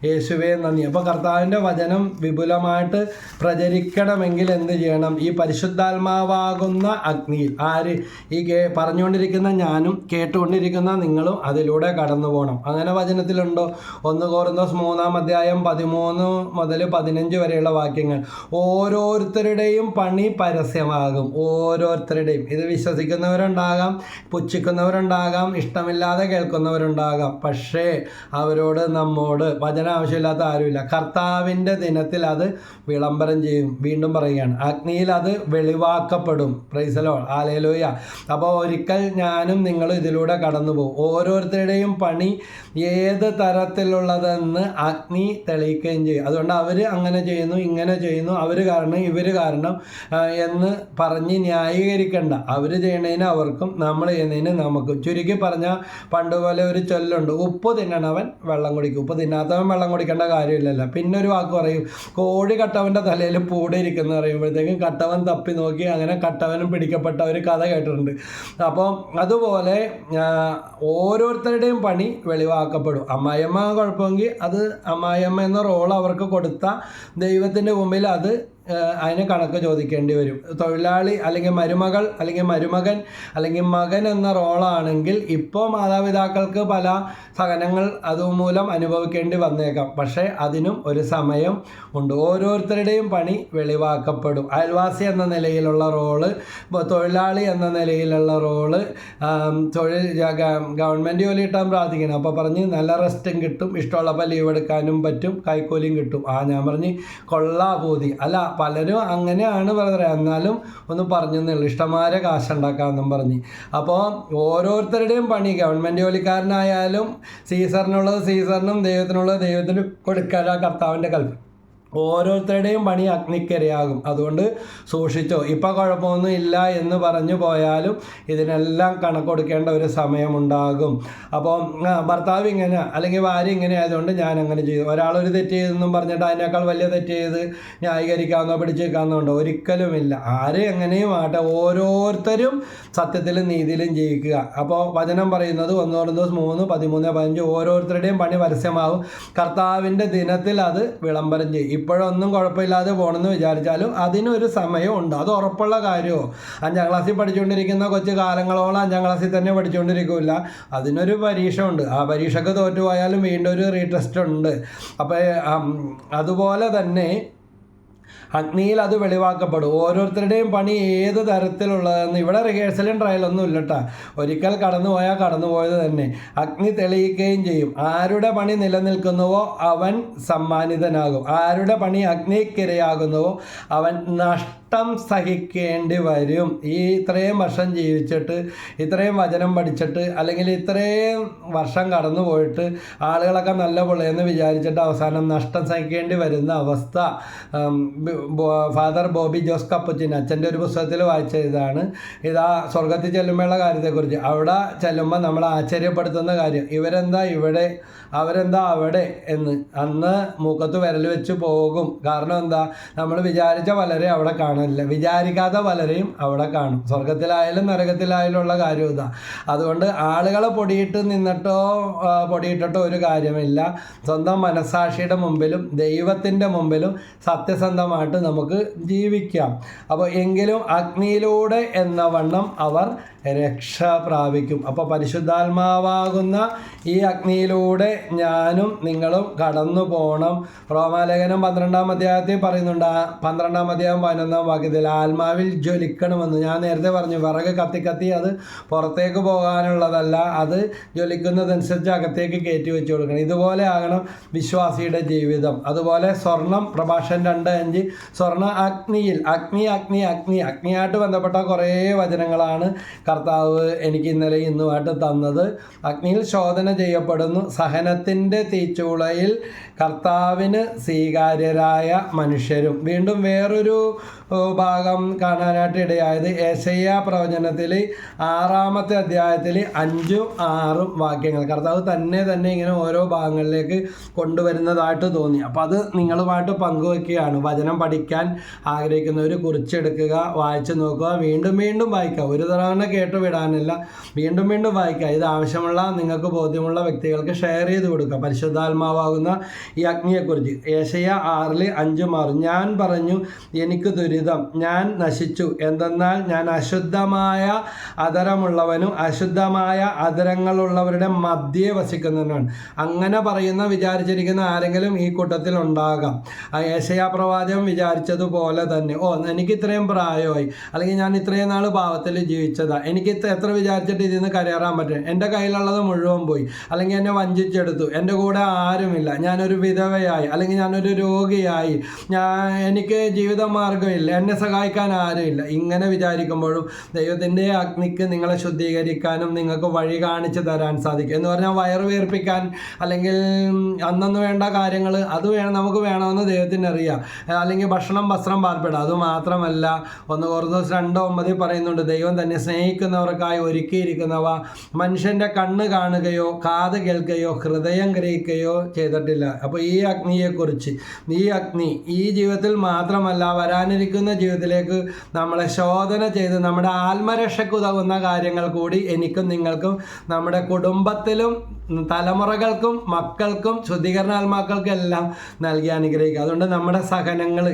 യേശുവേ നന്ദി. അപ്പോൾ കർത്താവിൻ്റെ വചനം വിപുലമായിട്ട് പ്രചരിക്കണമെങ്കിൽ എന്ത് ചെയ്യണം? ഈ പരിശുദ്ധാത്മാവാകുന്ന അഗ്നിയിൽ ഈ പറഞ്ഞുകൊണ്ടിരിക്കുന്ന ഞാനും കേട്ടുകൊണ്ടിരിക്കുന്ന നിങ്ങളും അതിലൂടെ കടന്നു പോകണം. അങ്ങനെ വചനത്തിലുണ്ടോ? 1 കൊരിന്തോസ് 3:13 മുതൽ 15 വരെയുള്ള വാക്യങ്ങൾ. ഓരോരുത്തരുടെയും പണി പരസ്യമാകും. ഓരോരുത്തരുടെയും. ഇത് വിശ്വസിക്കുന്നവരുണ്ടാകാം, പുച്ഛിക്കുന്നവരുണ്ടാകാം, ഇഷ്ടമില്ലാതെ കേൾക്കുന്നവരുണ്ടാകാം. പക്ഷേ അവരോട് നമ്മോട് വചനം ആവശ്യമില്ലാത്ത ആരുമില്ല. കർത്താവിൻ്റെ ദിനത്തിൽ അത് വിളംബരം ചെയ്യും. വീണ്ടും പറയുകയാണ്, അഗ്നിയിൽ അത് വെളിവാക്കപ്പെടും. Praise the Lord, hallelujah. അപ്പോൾ ഒരിക്കൽ ഞാനും നിങ്ങളും ഇതിലൂടെ കടന്നു പോകും. ഓരോരുത്തരുടെയും പണി ഏത് തരത്തിലുള്ളതെന്ന് അഗ്നി തെളിയിക്കുകയും ചെയ്യും. അതുകൊണ്ട് അവർ അങ്ങനെ ചെയ്യുന്നു, ഇങ്ങനെ ചെയ്യുന്നു, അവർ കാരണം ഇവർ കാരണം എന്ന് പറഞ്ഞ് ന്യായീകരിക്കണ്ട. അവർ ചെയ്യണതിന് അവർക്കും നമ്മൾ ചെയ്യുന്നതിന് നമുക്കും. ചുരുക്കി പറഞ്ഞാൽ പണ്ട് പോലെ ഒരു ചൊല്ലുണ്ട്, ഉപ്പ് തിന്നണവൻ വെള്ളം കുടിക്കും. ഉപ്പ് തിന്നാത്തവൻ വെള്ളം കുടിക്കേണ്ട കാര്യമില്ലല്ലോ. പിന്നെ ഒരു വാക്ക് പറയും, കോഴി കട്ടവൻ്റെ തലയിൽ പൂടെ ഇരിക്കുന്നു പറയുമ്പോഴത്തേക്കും കട്ടവൻ തപ്പി നോക്കി അങ്ങനെ കട്ടവനും പിടിക്കപ്പെട്ട ഒരു കഥ കേട്ടിട്ടുണ്ട്. അപ്പോൾ അതുപോലെ ഓരോരുത്തരുടെയും പണി വെളിവാക്കപ്പെടും. അമ്മായിയമ്മ കുഴപ്പമെങ്കിൽ അത് അമ്മായിയമ്മ എന്ന റോൾ അവർക്ക് കൊടുത്ത ദൈവത്തിൻ്റെ മുമ്പിൽ അത് അതിന് കണക്ക് ചോദിക്കേണ്ടി വരും. തൊഴിലാളി അല്ലെങ്കിൽ മരുമകൾ അല്ലെങ്കിൽ മരുമകൻ അല്ലെങ്കിൽ മകൻ എന്ന റോളാണെങ്കിൽ ഇപ്പോൾ മാതാപിതാക്കൾക്ക് പല സഹനങ്ങൾ അതുമൂലം അനുഭവിക്കേണ്ടി വന്നേക്കാം. പക്ഷേ അതിനും ഒരു സമയം ഉണ്ട്. ഓരോരുത്തരുടെയും പണി വെളിവാക്കപ്പെടും. അയൽവാസി എന്ന നിലയിലുള്ള റോള്, തൊഴിലാളി എന്ന നിലയിലുള്ള റോള്, ഗവൺമെൻറ് ജോലി കിട്ടാൻ പ്രാർത്ഥിക്കണം. അപ്പോൾ പറഞ്ഞ് നല്ല റെസ്റ്റും കിട്ടും, ഇഷ്ടമുള്ളപ്പോൾ ലീവ് എടുക്കാനും പറ്റും, കൈക്കൂലിയും കിട്ടും. ഞാൻ പറഞ്ഞ് കൊള്ളാഭൂതി അല്ല, പലരും അങ്ങനെയാണ് പറയുക. എന്നാലും ഒന്ന് പറഞ്ഞെന്നുള്ളൂ, ഇഷ്ടംമാരെ കാശുണ്ടാക്കാമെന്നും പറഞ്ഞ്. അപ്പോൾ ഓരോരുത്തരുടെയും പണി, ഗവൺമെൻറ് ജോലിക്കാരനായാലും സീസറിനുള്ളത് സീസറിനും ദൈവത്തിനുള്ളത് ദൈവത്തിന് കൊടുക്കാൻ കർത്താവിൻ്റെ കൽപ്പന. ഓരോരുത്തരുടെയും പണി അഗ്നിക്കിരയാകും. അതുകൊണ്ട് സൂക്ഷിച്ചോ. ഇപ്പം കുഴപ്പമൊന്നും ഇല്ല എന്ന് പറഞ്ഞു പോയാലും ഇതിനെല്ലാം കണക്ക് കൊടുക്കേണ്ട ഒരു സമയമുണ്ടാകും. അപ്പോൾ ഭർത്താവ് ഇങ്ങനെ അല്ലെങ്കിൽ ഭാര്യ ഇങ്ങനെ ആയതുകൊണ്ട് ഞാൻ അങ്ങനെ ചെയ്തു, ഒരാളൊരു തെറ്റ് ചെയ്തെന്നും പറഞ്ഞിട്ട് അതിനേക്കാൾ വലിയ തെറ്റ് ചെയ്ത് ന്യായീകരിക്കാമെന്നോ പിടിച്ചു വെക്കാമെന്നുണ്ടോ? ഒരിക്കലുമില്ല. ആര് എങ്ങനെയും ആട്ടെ, ഓരോരുത്തരും സത്യത്തിലും നീതിയിലും ജീവിക്കുക. അപ്പോൾ വചനം പറയുന്നത് 1 Corinthians 3:13-15 ഓരോരുത്തരുടെയും പണി പരസ്യമാകും, കർത്താവിൻ്റെ ദിനത്തിൽ അത് വിളംബരം ചെയ്യും. ഇപ്പോഴൊന്നും കുഴപ്പമില്ലാതെ പോകണമെന്ന് വിചാരിച്ചാലും അതിനൊരു സമയമുണ്ട്. അത് ഉറപ്പുള്ള കാര്യമോ? 5ാം ക്ലാസ്സിൽ പഠിച്ചുകൊണ്ടിരിക്കുന്ന കൊച്ചു കാലങ്ങളോളം 5ാം ക്ലാസ്സിൽ തന്നെ പഠിച്ചുകൊണ്ടിരിക്കില്ല. അതിനൊരു പരീക്ഷ ഉണ്ട്. ആ പരീക്ഷയ്ക്ക് തോറ്റുപോയാലും വീണ്ടും ഒരു റീടെസ്റ്റ് ഉണ്ട്. അപ്പോൾ അതുപോലെ തന്നെ അഗ്നിയിൽ അത് വെളിവാക്കപ്പെടും. ഓരോരുത്തരുടെയും പണി ഏത് തരത്തിലുള്ളതെന്ന് ഇവിടെ റിഹേഴ്സലും ട്രയലൊന്നും ഇല്ലട്ടാ. ഒരിക്കൽ കടന്നുപോയാൽ കടന്നുപോയത് തന്നെ. അഗ്നി തെളിയിക്കുകയും ചെയ്യും. ആരുടെ പണി നിലനിൽക്കുന്നുവോ അവൻ സമ്മാനിതനാകും. ആരുടെ പണി അഗ്നിക്കിരയാകുന്നുവോ അവൻ നഷ്ടം സഹിക്കേണ്ടി വരും. ഈ ഇത്രയും വർഷം ജീവിച്ചിട്ട്, ഇത്രയും വചനം പഠിച്ചിട്ട്, അല്ലെങ്കിൽ ഇത്രയും വർഷം കടന്നു പോയിട്ട് ആളുകളൊക്കെ നല്ല പൊള്ളയെന്ന് വിചാരിച്ചിട്ട് അവസാനം നഷ്ടം സഹിക്കേണ്ടി വരുന്ന അവസ്ഥ ഫാദർ ബോബി ജോസ് കപ്പുച്ചിൻ അച്ഛൻ്റെ ഒരു പുസ്തകത്തിൽ വായിച്ച ഇതാണ്. ഇതാ സ്വർഗത്തിൽ ചെല്ലുമ്പോഴുള്ള കാര്യത്തെക്കുറിച്ച്. അവിടെ ചെല്ലുമ്പോൾ നമ്മളെ ആശ്ചര്യപ്പെടുത്തുന്ന കാര്യം, ഇവരെന്താ ഇവിടെ, അവരെന്താ അവിടെ എന്ന് അന്ന് മൂക്കത്ത് വിരൽ വെച്ച് പോകും. കാരണം എന്താ? നമ്മൾ വിചാരിച്ച പലരെയും അവിടെ കാണില്ല, വിചാരിക്കാത്ത പലരെയും അവിടെ കാണും. സ്വർഗത്തിലായാലും നരകത്തിലായാലും ഉള്ള കാര്യം ഇതാ. അതുകൊണ്ട് ആളുകളെ പൊടിയിട്ടിട്ടോ ഒരു കാര്യമില്ല. സ്വന്തം മനസാക്ഷിയുടെ മുമ്പിലും ദൈവത്തിൻ്റെ മുമ്പിലും സത്യസന്ധമായിട്ട് നമുക്ക് ജീവിക്കാം. അപ്പോൾ എങ്കിലും അഗ്നിയിലൂടെ എന്ന വണ്ണം അവർ രക്ഷ പ്രാപിക്കും. അപ്പോൾ പരിശുദ്ധാത്മാവാകുന്ന ഈ അഗ്നിയിലൂടെ ഞാനും നിങ്ങളും കടന്നു പോകണം. റോമാലേഖനം 12-ാം അധ്യായത്തിൽ പറയുന്നുണ്ട്. 12-ാം അധ്യായം 11-ാം വാക്യത്തിൽ ആത്മാവിൽ ജ്വലിക്കണമെന്ന്. ഞാൻ നേരത്തെ പറഞ്ഞു, വിറക് കത്തി അത് പുറത്തേക്ക് പോകാനുള്ളതല്ല, അത് ജ്വലിക്കുന്നതനുസരിച്ച് അകത്തേക്ക് കയറ്റി വെച്ച് കൊടുക്കണം. ഇതുപോലെ ആകണം വിശ്വാസിയുടെ ജീവിതം. അതുപോലെ സ്വർണം, പ്രഭാഷകൻ 2:5, സ്വർണ്ണ അഗ്നിയിൽ, അഗ്നിയായിട്ട് ബന്ധപ്പെട്ട കുറേ വചനങ്ങളാണ് കർത്താവ് എനിക്ക് ഇന്നലെ ഇന്നുമായിട്ട് തന്നത്. അഗ്നിയിൽ ശോധന ചെയ്യപ്പെടുന്നു, സഹനത്തിൻ്റെ തീച്ചൂളയിൽ കർത്താവിന് സ്വീകാര്യരായ മനുഷ്യരും. വീണ്ടും വേറൊരു ഭാഗം കാണാനായിട്ട് ഇടയായത് യെശയ്യാ പ്രവചനത്തിൽ 6-ാമത്തെ അധ്യായത്തിൽ 5ഉം 6ഉം വാക്യങ്ങൾ കർത്താവ് തന്നെ ഇങ്ങനെ ഓരോ ഭാഗങ്ങളിലേക്ക് കൊണ്ടുവരുന്നതായിട്ട് തോന്നി. അപ്പോൾ അത് നിങ്ങളുമായിട്ട് പങ്കുവെക്കുകയാണ്. വചനം പഠിക്കാൻ ആഗ്രഹിക്കുന്നവർ കുറിച്ചെടുക്കുക, വായിച്ച് നോക്കുക, വീണ്ടും വായിക്കുക. ഒരു തവണ കേട്ട് വിടാനില്ല, വീണ്ടും വായിക്കുക. ഇത് ആവശ്യമുള്ള നിങ്ങൾക്ക് ബോധ്യമുള്ള വ്യക്തികൾക്ക് ഷെയർ ചെയ്ത് കൊടുക്കുക. പരിശുദ്ധാത്മാവാകുന്ന ഈ അഗ്നിയെക്കുറിച്ച് യെശയ്യാ 6:5-6 ഞാൻ പറഞ്ഞു, എനിക്ക് ദുരിതം, ഞാൻ നശിച്ചു. എന്തെന്നാൽ ഞാൻ അശുദ്ധമായ അധരമുള്ളവനും അശുദ്ധമായ അധരങ്ങളുള്ളവരുടെ മധ്യേ വസിക്കുന്നവനാണ്. അങ്ങനെ പറയുന്ന വിചാരിച്ചിരിക്കുന്ന ആരെങ്കിലും ഈ കൂട്ടത്തിൽ ഉണ്ടാകാം. യെശയ്യാ പ്രവാചകൻ വിചാരിച്ചതുപോലെ തന്നെ, എനിക്ക് ഇത്രയും പ്രായമായി, അല്ലെങ്കിൽ ഞാൻ ഇത്രയും നാൾ പാവത്തിൽ ജീവിച്ചതാ, എനിക്ക് എത്ര വിചാരിച്ചിട്ട് ഇതിൽ നിന്ന് കരയറാൻ പറ്റും, എൻ്റെ കയ്യിലുള്ളത് മുഴുവൻ പോയി, അല്ലെങ്കിൽ എന്നെ വഞ്ചിച്ചെടുത്തു, എൻ്റെ കൂടെ ആരുമില്ല, ഞാനൊരു വിധവയായി, അല്ലെങ്കിൽ ഞാനൊരു രോഗിയായി, എനിക്ക് ജീവിത മാർഗമില്ല, എന്നെ സഹായിക്കാൻ ആരുമില്ല. ഇങ്ങനെ വിചാരിക്കുമ്പോഴും ദൈവത്തിൻ്റെ അഗ്നിക്ക് നിങ്ങളെ ശുദ്ധീകരിക്കാനും നിങ്ങൾക്ക് വഴി കാണിച്ചു തരാൻ സാധിക്കും. എന്ന് പറഞ്ഞാൽ വയറ് വീർപ്പിക്കാൻ അല്ലെങ്കിൽ അന്നന്ന് വേണ്ട കാര്യങ്ങൾ അത് നമുക്ക് വേണമെന്ന് ദൈവത്തിന് അറിയാം. അല്ലെങ്കിൽ ഭക്ഷണം, വസ്ത്രം, പാർപ്പിടം. അതുമാത്രമല്ല 1 Corinthians 2:9 പറയുന്നുണ്ട്, ദൈവം തന്നെ സ്നേഹിക്കുന്നവർക്കായി ഒരുക്കിയിരിക്കുന്നവ മനുഷ്യൻ്റെ കണ്ണ് കാണുകയോ കാത് കേൾക്കുകയോ ഹൃദയം ഗ്രഹിക്കുകയോ ചെയ്തിട്ടില്ല. അപ്പോൾ ഈ അഗ്നിയെക്കുറിച്ച്, ഈ അഗ്നി ഈ ജീവിതത്തിൽ മാത്രമല്ല വരാനിരിക്കുന്ന ജീവിതത്തിലേക്ക് നമ്മളെ ശോധന ചെയ്ത് നമ്മുടെ ആത്മരക്ഷയ്ക്ക് ഉതകുന്ന കാര്യങ്ങൾ കൂടി എനിക്കും നിങ്ങൾക്കും നമ്മുടെ കുടുംബത്തിലും തലമുറകൾക്കും മക്കൾക്കും ശുദ്ധീകരണാത്മാക്കൾക്കും എല്ലാം നൽകി അനുഗ്രഹിക്കുക. അതുകൊണ്ട് നമ്മുടെ സഹനങ്ങൾ,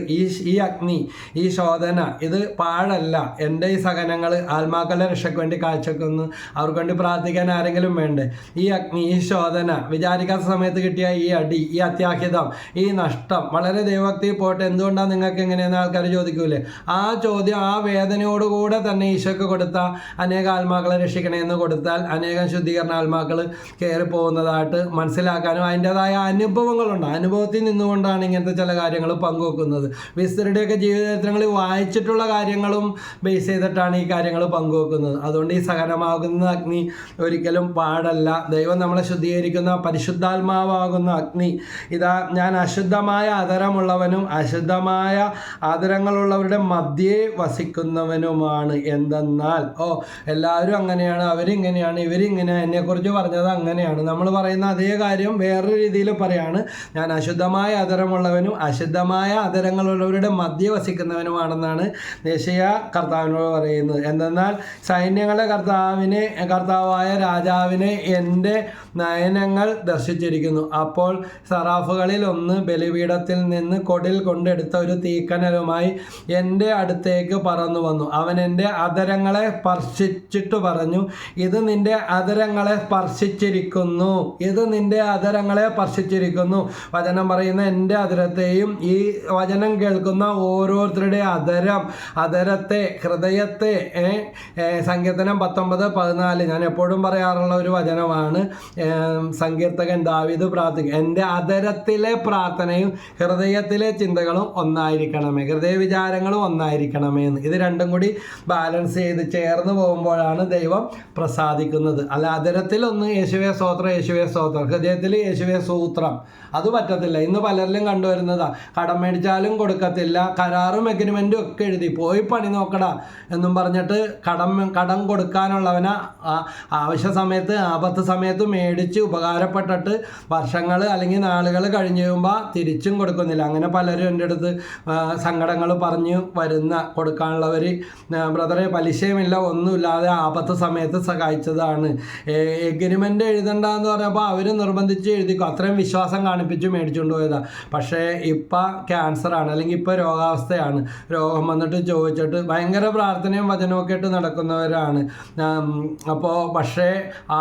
ഈ അഗ്നി, ഈ ശോധന ഇത് പാഴല്ല. എൻ്റെ ഈ സഹനങ്ങൾ ആത്മാക്കളുടെ രക്ഷയ്ക്ക് വേണ്ടി കാഴ്ചവെക്കുന്നു. അവർക്ക് വേണ്ടി പ്രാർത്ഥിക്കാൻ ആരെങ്കിലും വേണ്ടേ? ഈ അഗ്നി, ഈ ശോധന, വിചാരിക്കാത്ത സമയത്ത് കിട്ടിയ ഈ അടി, ഈ അത്യാഹിതം, ഈ നഷ്ടം, വളരെ ദൈവഭക്തി പോട്ടെ, എന്തുകൊണ്ടാണ് നിങ്ങൾക്ക് എങ്ങനെയെന്ന് ആൾക്കാർ ചോദിക്കൂലേ? ആ ചോദ്യം, ആ വേദനയോടുകൂടെ തന്നെ ഈശോയ്ക്ക് കൊടുത്ത അനേക ആത്മാക്കളെ രക്ഷിക്കണമെന്ന് കൊടുത്താൽ അനേകം ശുദ്ധീകരണ ആത്മാക്കൾ കയറി പോകുന്നതായിട്ട് മനസ്സിലാക്കാനും അതിൻ്റെതായ അനുഭവങ്ങളുണ്ട്. അനുഭവത്തിൽ നിന്നുകൊണ്ടാണ് ഇങ്ങനത്തെ ചില കാര്യങ്ങൾ പങ്കുവെക്കുന്നത്. വിസ്തരുടെയൊക്കെ ജീവിതചരിത്രങ്ങളിൽ വായിച്ചിട്ടുള്ള കാര്യങ്ങളും ബേസ് ചെയ്തിട്ടാണ് ഈ കാര്യങ്ങൾ പങ്കുവെക്കുന്നത്. അതുകൊണ്ട് ഈ സഹനമാകുന്ന അഗ്നി ഒരിക്കലും പാടല്ല. ദൈവം നമ്മളെ ശുദ്ധീകരിക്കുന്ന പരിശുദ്ധാത്മാവാകുന്ന അഗ്നി, ഇതാ ഞാൻ അശുദ്ധമായ അതരമുള്ളവനും അശുദ്ധമായ ആദരങ്ങളുള്ളവരുടെ മധ്യേ വസിക്കുന്നവനുമാണ്. എന്തെന്നാൽ എല്ലാവരും അങ്ങനെയാണ്, അവരിങ്ങനെയാണ്, ഇവരിങ്ങനെ, എന്നെക്കുറിച്ച് പറഞ്ഞത് അങ്ങനെയാണ്. നമ്മൾ പറയുന്ന അതേ കാര്യം വേറൊരു രീതിയിൽ പറയാണ്. ഞാൻ അശുദ്ധമായ അതരമുള്ളവനും അശുദ്ധമായ അതരങ്ങളുള്ളവരുടെ മധ്യേ വസിക്കുന്നവനുമാണെന്നാണ് യെശയ്യാ കർത്താവിനോട് പറയുന്നത്. എന്തെന്നാൽ സൈന്യങ്ങളുടെ കർത്താവായ രാജാവിനെ എൻ്റെ നയനങ്ങൾ ദർശിച്ചിരിക്കുന്നു. അപ്പോൾ സറാഫുകളിൽ ഒന്ന് ബലിപീഠത്തിൽ നിന്ന് കൊടിൽ കൊണ്ടെടുത്ത ഒരു തീക്കനലുമായി എൻ്റെ അടുത്തേക്ക് പറന്നു വന്നു. അവൻ എൻ്റെ അധരങ്ങളെ സ്പർശിച്ചിട്ട് പറഞ്ഞു, ഇത് നിന്റെ അധരങ്ങളെ സ്പർശിച്ചിരിക്കുന്നു, ഇത് നിന്റെ അധരങ്ങളെ സ്പർശിച്ചിരിക്കുന്നു. വചനം പറയുന്ന എൻ്റെ അധരത്തെയും ഈ വചനം കേൾക്കുന്ന ഓരോരുത്തരുടെ അധരത്തെ, ഹൃദയത്തെ, സങ്കീർത്തനം 19:14 ഞാൻ എപ്പോഴും പറയാറുള്ള ഒരു വചനമാണ്. സങ്കീർത്തകൻ ദാവീദ് പ്രാർത്ഥിക്കും, എൻ്റെ അധരത്തിലെ പ്രാർത്ഥനയും ഹൃദയത്തിലെ ചിന്തകളും ഒന്നായിരിക്കണമേ, ഹൃദയ വിചാരങ്ങളും ഒന്നായിരിക്കണമേ എന്ന്. ഇത് രണ്ടും കൂടി ബാലൻസ് ചെയ്ത് ചേർന്ന് പോകുമ്പോഴാണ് ദൈവം പ്രസാദിക്കുന്നത്. അല്ല അധരത്തിലൊന്ന് യേശുവേ സ്തോത്രം, യേശുവേ സ്തോത്രം, ഹൃദയത്തിൽ യേശുവേ സൂത്രം, അത് പറ്റത്തില്ല. ഇന്ന് പലരിലും കണ്ടുവരുന്നതാ. കടം മേടിച്ചാലും കൊടുക്കത്തില്ല, കരാറും എഗ്രിമെൻറ്റും ഒക്കെ എഴുതി പോയി പണി നോക്കടാ എന്നും പറഞ്ഞിട്ട് കടം കൊടുക്കാനുള്ളവനെ ആവശ്യ സമയത്ത് ആപത്ത് സമയത്ത് മേടിച്ച് ഉപകാരപ്പെട്ടിട്ട് വർഷങ്ങൾ അല്ലെങ്കിൽ നാളുകൾ കഴിഞ്ഞ് കഴിയുമ്പോൾ തിരിച്ചും കൊടുക്കുന്നില്ല. അങ്ങനെ പലരും എൻ്റെ അടുത്ത് സങ്കടങ്ങൾ പറഞ്ഞു വരുന്ന കൊടുക്കാനുള്ളവർ, ബ്രദറെ പലിശയുമില്ല ഒന്നുമില്ലാതെ ആപത്ത് സമയത്ത് സഹായിച്ചതാണ്, എഗ്രിമെൻ്റ് എഴുതണ്ടെന്ന് പറഞ്ഞപ്പോൾ അവർ നിർബന്ധിച്ച് എഴുതിക്കും, അത്രയും വിശ്വാസം കാണിപ്പിച്ച് മേടിച്ചുകൊണ്ട് പോയതാണ്. പക്ഷേ ഇപ്പം ക്യാൻസറാണ് അല്ലെങ്കിൽ ഇപ്പോൾ രോഗാവസ്ഥയാണ്, രോഗം വന്നിട്ട് ചോദിച്ചിട്ട് ഭയങ്കര പ്രാർത്ഥനയും വചനമൊക്കെ ഇട്ട് നടക്കുന്നവരാണ്. അപ്പോൾ പക്ഷേ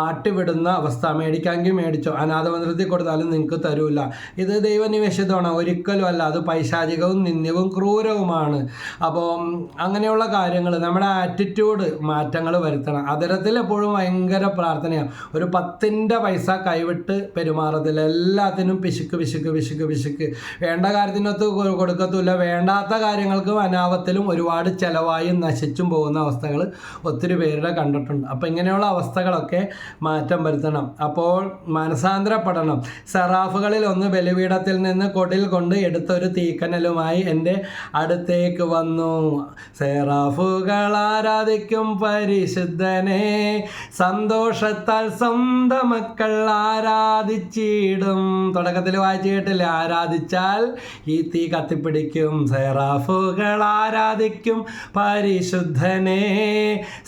ആട്ടിവിടുന്ന അവസ്ഥ, മേടിക്കാമെങ്കിൽ മേടിച്ചോ, അനാഥമന്ദിരത്തിൽ കൊടുത്താലും നിങ്ങൾക്ക് തരൂല. ഇത് ദൈവനിവേശിതമാണ്, ഒരിക്കലും അല്ല. അത് പൈശാചികവും നിന്ദ്യവും ക്രൂരവുമാണ്. അപ്പോൾ അങ്ങനെയുള്ള കാര്യങ്ങൾ നമ്മുടെ ആറ്റിറ്റ്യൂഡ് മാറ്റങ്ങൾ വരുത്തണം. അതരത്തിൽ എപ്പോഴും ഭയങ്കര പ്രാർത്ഥനയാണ്. ഒരു 10 പൈസ കൈവിട്ട് പെരുമാറത്തില്ല, എല്ലാത്തിനും പിശുക്ക് പിശുക്ക് പിശുക്ക് പിശുക്ക്. വേണ്ട കാര്യത്തിനൊത്ത് കൊടുക്കത്തില്ല, വേണ്ടാത്ത കാര്യങ്ങൾക്കും അനാപത്തിലും ഒരുപാട് ചിലവായും നശിച്ചും പോകുന്ന അവസ്ഥകൾ ഒത്തിരി പേരുടെ കണ്ടിട്ടുണ്ട്. അപ്പോൾ ഇങ്ങനെയുള്ള അവസ്ഥകളൊക്കെ മാറ്റം വരുത്തണം. അപ്പോൾ മനസാന്തരപ്പെടണം. സെറാഫുകളിൽ ഒന്ന് ബലിപീഠത്തിൽ നിന്ന് കൊടിൽ കൊണ്ട് എടുത്തൊരു തീക്കനലുമായി എൻ്റെ അടുത്തേക്ക് വന്നു. സെറാഫുകൾ ആരാധിക്കും പരിശുദ്ധനെ, സന്തോഷത്താൽ സ്വന്തം മക്കൾ ആരാധിച്ചിടും. തുടക്കത്തിൽ വായിച്ചു കേട്ടില്ല, ആരാധിച്ചാൽ ഈ തീ കത്തിപ്പിടിക്കും. സെറാഫുകൾ ആരാധിക്കും പരിശുദ്ധനെ,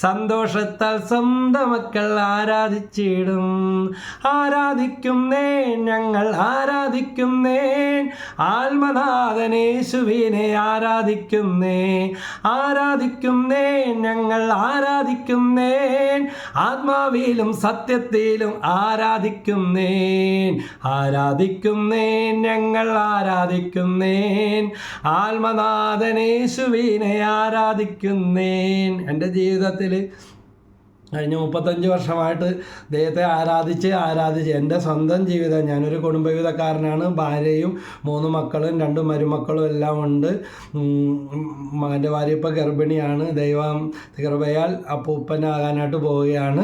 സന്തോഷത്താൽ സ്വന്തം മക്കൾ ആരാധിച്ചിടും. ആരാധിക്കുന്നേ ഞങ്ങൾ ആരാധിക്കുന്നേ, ആത്മനാഥനേശുവിനെ ആരാധിക്കുന്നേ. ആരാധിക്കുന്നേ ഞങ്ങൾ ആരാധിക്കുന്നേ, ആത്മാവിലും സത്യത്തിലും ആരാധിക്കുന്നേ. ആരാധിക്കുന്നേ ഞങ്ങൾ ആരാധിക്കുന്നേ, ആത്മനാഥനേശുവിനെ ആരാധിക്കുന്നേ. എൻ്റെ ജീവിതത്തിൽ കഴിഞ്ഞ 35 വർഷമായിട്ട് ദൈവത്തെ ആരാധിച്ച് എൻ്റെ സ്വന്തം ജീവിതം, ഞാനൊരു കുടുംബജീവിതക്കാരനാണ്. ഭാര്യയും 3 മക്കളും 2 മരുമക്കളും എല്ലാം ഉണ്ട്. എൻ്റെ ഭാര്യ ഇപ്പോൾ ഗർഭിണിയാണ്. ദൈവം കൃപയാൽ അപ്പൂപ്പനാകാനായിട്ട് പോവുകയാണ്.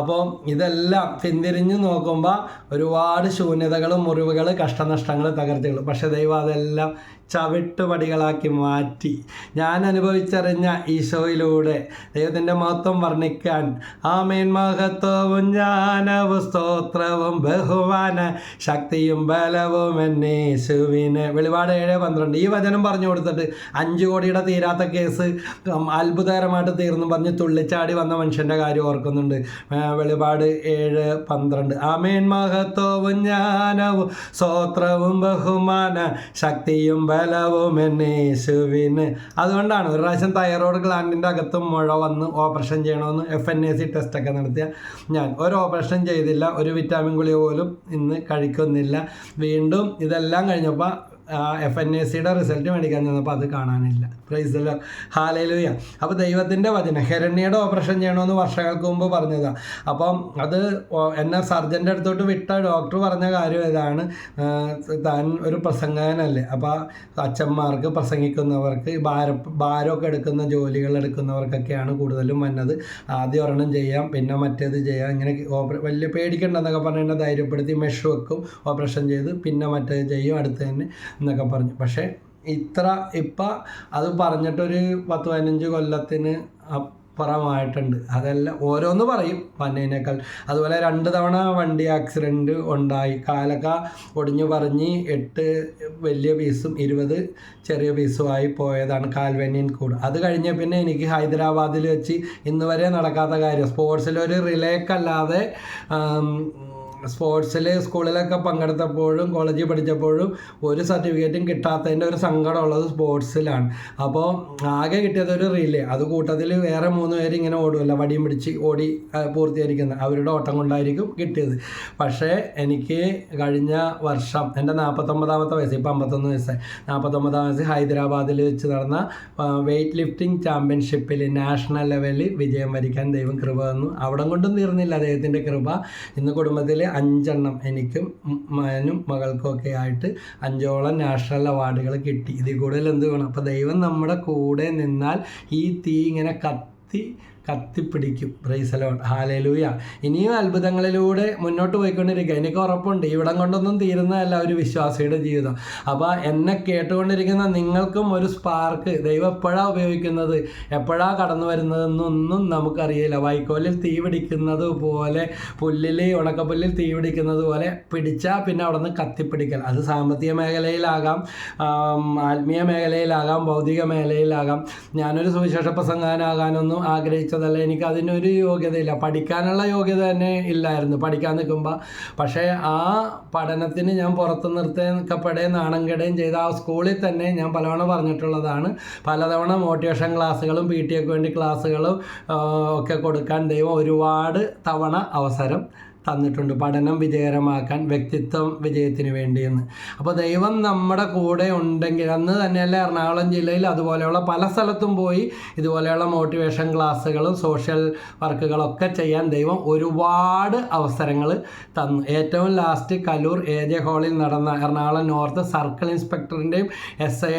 അപ്പോൾ ഇതെല്ലാം പിന്തിരിഞ്ഞ് നോക്കുമ്പോൾ ഒരുപാട് ശൂന്യതകളും മുറിവുകൾ, കഷ്ടനഷ്ടങ്ങൾ, തകർച്ചകൾ. പക്ഷേ ദൈവം അതെല്ലാം ചവിട്ടുപടികളാക്കി മാറ്റി ഞാൻ അനുഭവിച്ചറിഞ്ഞ ഈശോയിലൂടെ ദൈവത്തിൻ്റെ മഹത്വം വർണ്ണിക്കാൻ ആമേൻ. മഹത്വവും ജ്ഞാനവും സ്തോത്രവും ബഹുമാന ശക്തിയും ബലവും എന്നേശുവിന്. വെളിപാട് 7:12 ഈ വചനം പറഞ്ഞു കൊടുത്തിട്ട് 5 കോടിയുടെ തീരാത്ത കേസ് അത്ഭുതകരമായിട്ട് തീർന്നു പറഞ്ഞ് തുള്ളിച്ചാടി വന്ന മനുഷ്യൻ്റെ കാര്യം ഓർക്കുന്നുണ്ട്. വെളിപാട് 7:12 ആമേൻ. മഹത്വവും ജ്ഞാനവും സ്തോത്രവും ബഹുമാന ശക്തിയും ബലവും എന്നേശുവിന്. അതുകൊണ്ടാണ് ഒരു പ്രാവശ്യം തൈറോയ്ഡ് ഗ്ലാൻഡിൻ്റെ അകത്തും മുഴ വന്ന് ഓപ്പറേഷൻ ചെയ്യണമെന്ന് FNAC ടെസ്റ്റൊക്കെ നടത്തിയ ഞാൻ ഒരു ഓപ്പറേഷൻ ചെയ്തില്ല, ഒരു വിറ്റാമിൻ ഗുളിക പോലും ഇന്ന് കഴിക്കുന്നില്ല. വീണ്ടും ഇതെല്ലാം കഴിഞ്ഞപ്പോൾ FNACയുടെ റിസൾട്ട് മേടിക്കാൻ ചെന്നപ്പോൾ അത് കാണാനില്ല. പ്രൈസല്ലോ, ഹല്ലേലൂയ. അപ്പോൾ ദൈവത്തിൻ്റെ വചനം, ഹെരണ്യയുടെ ഓപ്പറേഷൻ ചെയ്യണമെന്ന് വർഷങ്ങൾക്ക് മുമ്പ് പറഞ്ഞതാണ്. അപ്പം അത് എന്നെ സർജൻ്റെ അടുത്തോട്ട് വിട്ട ഡോക്ടർ പറഞ്ഞ കാര്യം ഇതാണ്, താൻ ഒരു പ്രസംഗകനല്ലേ, അപ്പോൾ അച്ഛന്മാർക്ക്, പ്രസംഗിക്കുന്നവർക്ക്, ഭാരമൊക്കെ എടുക്കുന്ന ജോലികൾ എടുക്കുന്നവർക്കൊക്കെയാണ് കൂടുതലും വന്നത്. ആദ്യം ഒരെണ്ണം ചെയ്യാം, പിന്നെ മറ്റേത് ചെയ്യാം, ഇങ്ങനെ വലിയ പേടിക്കണ്ടെന്നൊക്കെ പറഞ്ഞ് എന്നെ ധൈര്യപ്പെടുത്തി മെഷ് വെക്കും, ഓപ്പറേഷൻ ചെയ്ത് പിന്നെ മറ്റേത് ചെയ്യും അടുത്ത് തന്നെ എന്നൊക്കെ പറഞ്ഞു. പക്ഷേ ഇപ്പം അത് പറഞ്ഞിട്ടൊരു 10-15 കൊല്ലത്തിന് അപ്പുറമായിട്ടുണ്ട്. അതെല്ലാം ഓരോന്ന് പറയും വന്നതിനേക്കാൾ. അതുപോലെ 2 തവണ വണ്ടി ആക്സിഡൻറ്റ് ഉണ്ടായി, കാലൊക്കെ ഒടിഞ്ഞു പറഞ്ഞ് 8 വലിയ പീസും 20 ചെറിയ പീസുമായി പോയതാണ് കാൽവേനിയൻ കൂട്. അത് കഴിഞ്ഞ പിന്നെ എനിക്ക് ഹൈദരാബാദിൽ വെച്ച് ഇന്ന് വരെ നടക്കാത്ത കാര്യം, സ്പോർട്സിലൊരു റിലേക്കല്ലാതെ സ്പോർട്സിൽ സ്കൂളിലൊക്കെ പങ്കെടുത്തപ്പോഴും കോളേജിൽ പഠിച്ചപ്പോഴും ഒരു സർട്ടിഫിക്കറ്റും കിട്ടാത്തതിൻ്റെ ഒരു സങ്കടമുള്ളത് സ്പോർട്സിലാണ്. അപ്പോൾ ആകെ കിട്ടിയത് ഒരു റിലേ, അത് കൂട്ടത്തിൽ വേറെ 3 പേര് ഇങ്ങനെ ഓടുമല്ല, വടിയും പിടിച്ച് ഓടി പൂർത്തീകരിക്കുന്നത്, അവരുടെ ഓട്ടം കൊണ്ടായിരിക്കും കിട്ടിയത്. പക്ഷേ എനിക്ക് കഴിഞ്ഞ വർഷം എൻ്റെ 49ാമത്തെ വയസ്സ്, ഇപ്പം 51 വയസ്സായി, 49ാം വയസ്സ് ഹൈദരാബാദിൽ വെച്ച് നടന്ന വെയ്റ്റ് ലിഫ്റ്റിംഗ് ചാമ്പ്യൻഷിപ്പിൽ നാഷണൽ ലെവലിൽ വിജയം വരിക്കാൻ ദൈവം കൃപ തന്നു. അവിടം കൊണ്ടും തീർന്നില്ല ദൈവത്തിൻ്റെ കൃപ. ഇന്ന് കുടുംബത്തിൽ 5 എണ്ണം എനിക്കും മകനും മകൾക്കും ഒക്കെ ആയിട്ട് 5ഓളം നാഷണൽ അവാർഡുകൾ കിട്ടി. ഇതിൽ കൂടുതൽ എന്ത് വേണം? അപ്പോൾ ദൈവം നമ്മുടെ കൂടെ നിന്നാൽ ഈ തീ ഇങ്ങനെ കത്തിപ്പിടിക്കും. Praise the Lord, hallelujah. ഇനിയും അത്ഭുതങ്ങളിലൂടെ മുന്നോട്ട് പോയിക്കൊണ്ടിരിക്കുക. എനിക്ക് ഉറപ്പുണ്ട് ഇവിടം കൊണ്ടൊന്നും തീരുന്നതല്ല ഒരു വിശ്വാസിയുടെ ജീവിതം. അപ്പോൾ എന്നെ കേട്ടുകൊണ്ടിരിക്കുന്ന നിങ്ങൾക്കും ഒരു സ്പാർക്ക് ദൈവം എപ്പോഴാണ് ഉപയോഗിക്കുന്നത്, എപ്പോഴാണ് കടന്നു വരുന്നതെന്നൊന്നും നമുക്കറിയില്ല. വൈക്കോലിൽ തീ പിടിക്കുന്നത് പോലെ, ഉണക്കപ്പുല്ലിൽ തീ പിടിക്കുന്നത് പോലെ പിടിച്ചാൽ പിന്നെ അവിടെ നിന്ന് കത്തിപ്പിടിക്കൽ. അത് സാമ്പത്തിക മേഖലയിലാകാം, ആത്മീയ മേഖലയിലാകാം, ഭൗതിക മേഖലയിലാകാം. ഞാനൊരു സുവിശേഷ പ്രസംഗകനാകാനൊന്നും ആഗ്രഹിച്ചതല്ല, എനിക്ക് അതിനൊരു യോഗ്യതയില്ല, പഠിക്കാനുള്ള യോഗ്യത തന്നെ ഇല്ലായിരുന്നു പഠിക്കാൻ നിൽക്കുമ്പോൾ. പക്ഷേ ആ പഠനത്തിന് ഞാൻ പുറത്ത് നിർത്തപ്പെടുകയും നാണം കെടുകയും ചെയ്ത ആ സ്കൂളിൽ തന്നെ ഞാൻ പലതവണ പറഞ്ഞിട്ടുള്ളതാണ്, പലതവണ മോട്ടിവേഷൻ ക്ലാസ്സുകളും PTക്ക് വേണ്ടി ക്ലാസ്സുകളും ഒക്കെ കൊടുക്കാൻ ദൈവം ഒരുപാട് തവണ അവസരം തന്നിട്ടുണ്ട്, പഠനം വിജയകരമാക്കാൻ, വ്യക്തിത്വം വിജയത്തിന് വേണ്ടിയെന്ന്. അപ്പോൾ ദൈവം നമ്മുടെ കൂടെ ഉണ്ടെങ്കിൽ, അന്ന് തന്നെയല്ല എറണാകുളം ജില്ലയിൽ അതുപോലെയുള്ള പല സ്ഥലത്തും പോയി ഇതുപോലെയുള്ള മോട്ടിവേഷൻ ക്ലാസ്സുകളും സോഷ്യൽ വർക്കുകളൊക്കെ ചെയ്യാൻ ദൈവം ഒരുപാട് അവസരങ്ങൾ തന്നു. ഏറ്റവും ലാസ്റ്റ് കലൂർ AJ ഹാളിൽ നടന്ന എറണാകുളം നോർത്ത് സർക്കിൾ ഇൻസ്പെക്ടറിൻ്റെയും SI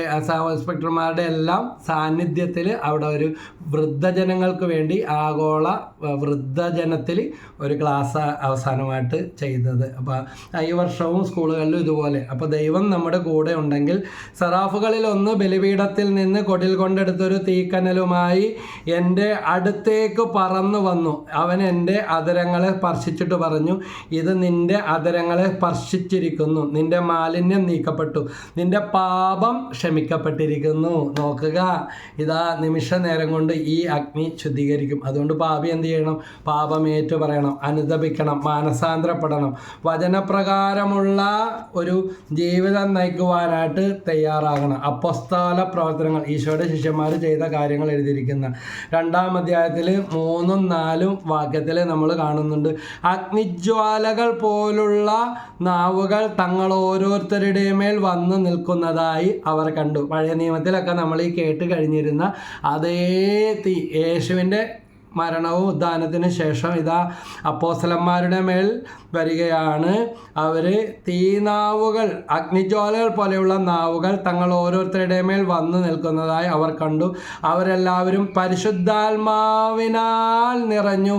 ഇൻസ്പെക്ടർമാരുടെ എല്ലാം സാന്നിധ്യത്തിൽ അവിടെ ഒരു വൃദ്ധജനങ്ങൾക്ക് വേണ്ടി ആഗോള വൃദ്ധജനത്തിൽ ഒരു ക്ലാസ് അവസാനമായിട്ട് ചെയ്തത്. അപ്പോൾ ഈ വർഷവും സ്കൂളുകളിലും ഇതുപോലെ. അപ്പോൾ ദൈവം നമ്മുടെ കൂടെ ഉണ്ടെങ്കിൽ, സെറാഫുകളിൽ ഒന്ന് ബലിപീഠത്തിൽ നിന്ന് കൊടിൽ കൊണ്ടെടുത്തൊരു തീക്കനലുമായി എൻ്റെ അടുത്തേക്ക് പറന്നു വന്നു. അവൻ എൻ്റെ അധരങ്ങളെ സ്പർശിച്ചിട്ട് പറഞ്ഞു, ഇത് നിൻ്റെ അധരങ്ങളെ സ്പർശിച്ചിരിക്കുന്നു, നിൻ്റെ മാലിന്യം നീക്കപ്പെട്ടു, നിൻ്റെ പാപം ക്ഷമിക്കപ്പെട്ടിരിക്കുന്നു. നോക്കുക, ഇതാ നിമിഷ നേരം കൊണ്ട് ഈ അഗ്നി ശുദ്ധീകരിക്കും. അതുകൊണ്ട് പാപി എന്ത് ചെയ്യണം? പാപമേറ്റു പറയണം, അനുതപിക്കണം, മാനസാന്തരപ്പെടണം, വചനപ്രകാരമുള്ള ഒരു ജീവിതം നയിക്കുവാനായിട്ട് തയ്യാറാകണം. അപ്പോസ്തല പ്രവർത്തനങ്ങൾ, ഈശോയുടെ ശിഷ്യന്മാർ ചെയ്ത കാര്യങ്ങൾ എഴുതിയിരിക്കുന്ന 2-ാം അധ്യായത്തിൽ 3-4 വാക്യത്തിൽ നമ്മൾ കാണുന്നുണ്ട്. അഗ്നിജ്വാലകൾ പോലുള്ള നാവുകൾ തങ്ങൾ ഓരോരുത്തരുടെ മേൽ വന്നു നിൽക്കുന്നതായി അവർ കണ്ടു. പഴയ നിയമത്തിലൊക്കെ നമ്മൾ ഈ കേട്ട് കഴിഞ്ഞിരുന്ന അതേ തീ യേശുവിൻ്റെ മരണവും ഉദ്ധാനത്തിന് ശേഷം ഇതാ അപ്പോസ്തലന്മാരുടെ മേൽ വരികയാണ്. അവർ തീനാവുകൾ, അഗ്നിജ്വാലകൾ പോലെയുള്ള നാവുകൾ തങ്ങൾ ഓരോരുത്തരുടെ മേൽ വന്നു നിൽക്കുന്നതായി അവർ കണ്ടു. അവരെല്ലാവരും പരിശുദ്ധാത്മാവിനാൽ നിറഞ്ഞു.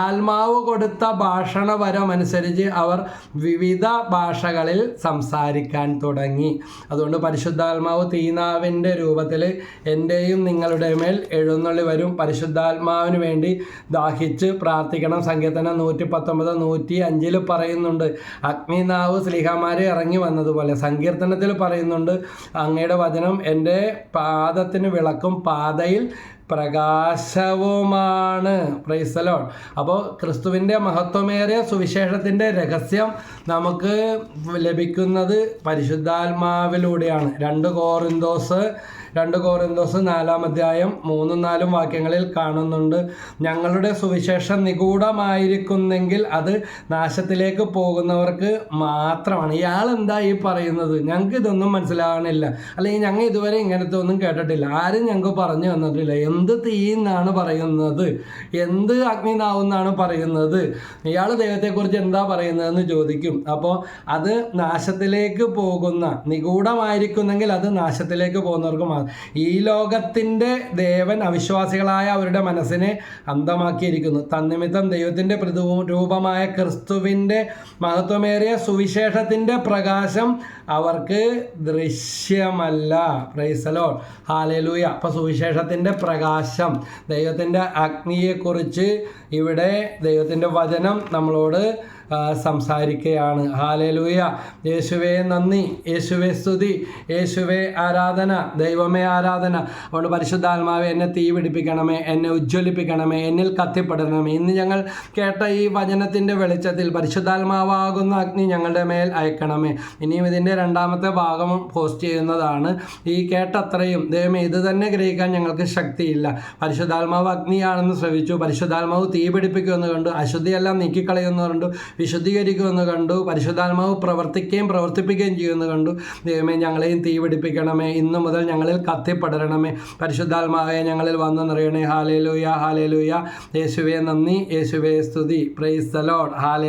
ആത്മാവ് കൊടുത്ത ഭാഷണവരം അനുസരിച്ച് അവർ വിവിധ ഭാഷകളിൽ സംസാരിക്കാൻ തുടങ്ങി. അതുകൊണ്ട് പരിശുദ്ധാത്മാവ് തീനാവിൻ്റെ രൂപത്തിൽ എൻ്റെയും നിങ്ങളുടെ മേൽ എഴുന്നള്ളി വരും. പരിശുദ്ധാത്മാവിന് വേണ്ടി ദാഹിച്ച് പ്രാർത്ഥിക്കണം. സങ്കീർത്തനം 119-105 പറയുന്നുണ്ട്, അഗ്നിനാവ് സ്ലീഹന്മാരെ ഇറങ്ങി വന്നതുപോലെ. സങ്കീർത്തനത്തിൽ പറയുന്നുണ്ട്, അങ്ങയുടെ വചനം എൻ്റെ പാദത്തിന് വിളക്കും പാതയിൽ പ്രകാശവുമാണ്. Price the Lord. അപ്പോൾ ക്രിസ്തുവിൻ്റെ മഹത്വമേറിയ സുവിശേഷത്തിൻ്റെ രഹസ്യം നമുക്ക് ലഭിക്കുന്നത് പരിശുദ്ധാത്മാവിലൂടെയാണ്. 2 കൊറിന്തോസ് 2 Korinthos 4-ാം അധ്യായം 3-4 വാക്യങ്ങളിൽ കാണുന്നുണ്ട്. ഞങ്ങളുടെ സുവിശേഷം നിഗൂഢമായിരിക്കുന്നെങ്കിൽ അത് നാശത്തിലേക്ക് പോകുന്നവർക്ക് മാത്രമാണ്. ഇയാൾ എന്താ ഈ പറയുന്നത്? ഞങ്ങൾക്ക് ഇതൊന്നും മനസ്സിലാവണില്ല, അല്ലെങ്കിൽ ഞങ്ങൾ ഇതുവരെ ഇങ്ങനത്തെ ഒന്നും കേട്ടിട്ടില്ല, ആരും ഞങ്ങൾക്ക് പറഞ്ഞു തന്നിട്ടില്ല. എന്ത് തീ എന്നാണ് പറയുന്നത്? എന്ത് അഗ്നിനാവ് എന്നാണ് പറയുന്നത്? ഇയാൾ ദൈവത്തെക്കുറിച്ച് എന്താ പറയുന്നതെന്ന് ചോദിക്കും. അപ്പോൾ അത് നാശത്തിലേക്ക് പോകുന്ന, നിഗൂഢമായിരിക്കുന്നെങ്കിൽ അത് നാശത്തിലേക്ക് പോകുന്നവർക്ക് മാത്രം. ഈ ലോകത്തിൻ്റെ ദേവൻ അവിശ്വാസികളായ അവരുടെ മനസ്സിനെ അന്ധമാക്കിയിരിക്കുന്നു. തന്നിമിത്തം ദൈവത്തിൻ്റെ പ്രതിരൂപമായ ക്രിസ്തുവിൻ്റെ മഹത്വമേറിയ സുവിശേഷത്തിൻ്റെ പ്രകാശം അവർക്ക് ദൃശ്യമല്ല. Praise the Lord, hallelujah. അപ്പോൾ സുവിശേഷത്തിൻ്റെ പ്രകാശം, ദൈവത്തിൻ്റെ അഗ്നിയെക്കുറിച്ച് ഇവിടെ ദൈവത്തിൻ്റെ വചനം നമ്മളോട് സംസാരിക്കുകയാണ്. ഹല്ലേലൂയ. യേശുവേ നന്ദി, യേശുവേ സ്തുതി, യേശുവേ ആരാധന, ദൈവമേ ആരാധന. അതുകൊണ്ട് പരിശുദ്ധാത്മാവെ എന്നെ തീ പിടിപ്പിക്കണമേ, എന്നെ ഉജ്ജ്വലിപ്പിക്കണമേ, എന്നിൽ കത്തിപ്പെടണമേ. ഇന്ന് ഞങ്ങൾ കേട്ട ഈ വചനത്തിൻ്റെ വെളിച്ചത്തിൽ പരിശുദ്ധാത്മാവാകുന്ന അഗ്നി ഞങ്ങളുടെ മേൽ അയക്കണമേ. ഇനിയും ഇതിൻ്റെ 2ാമത്തെ ഭാഗം പോസ്റ്റ് ചെയ്യുന്നതാണ്. ഈ കേട്ടത്രയും ദൈവമേ ഇത് തന്നെ ഗ്രഹിക്കാൻ ഞങ്ങൾക്ക് ശക്തിയില്ല. പരിശുദ്ധാത്മാവ് അഗ്നിയാണെന്ന് ശ്രവിച്ചു, പരിശുദ്ധാത്മാവ് തീ പിടിപ്പിക്കുമെന്ന് കണ്ടു, അശുദ്ധിയെല്ലാം നീക്കിക്കളയുമെന്ന് കണ്ടു, വിശുദ്ധീകരിക്കുമെന്ന് കണ്ടു, പരിശുദ്ധാത്മാവ് പ്രവർത്തിപ്പിക്കുകയും ചെയ്യുമെന്ന് കണ്ടു. ദൈവമേ ഞങ്ങളെയും തീ പിടിപ്പിക്കണമേ, ഇന്നു മുതൽ ഞങ്ങളിൽ കത്തിപ്പടരണമേ. പരിശുദ്ധാത്മാവെ ഞങ്ങളിൽ വന്നു നിറയണേ. Hallelujah, hallelujah. യേശുവേ നന്ദി, യേശുവേ സ്തുതി. Price the Lord. ഹല്ലേലൂയ.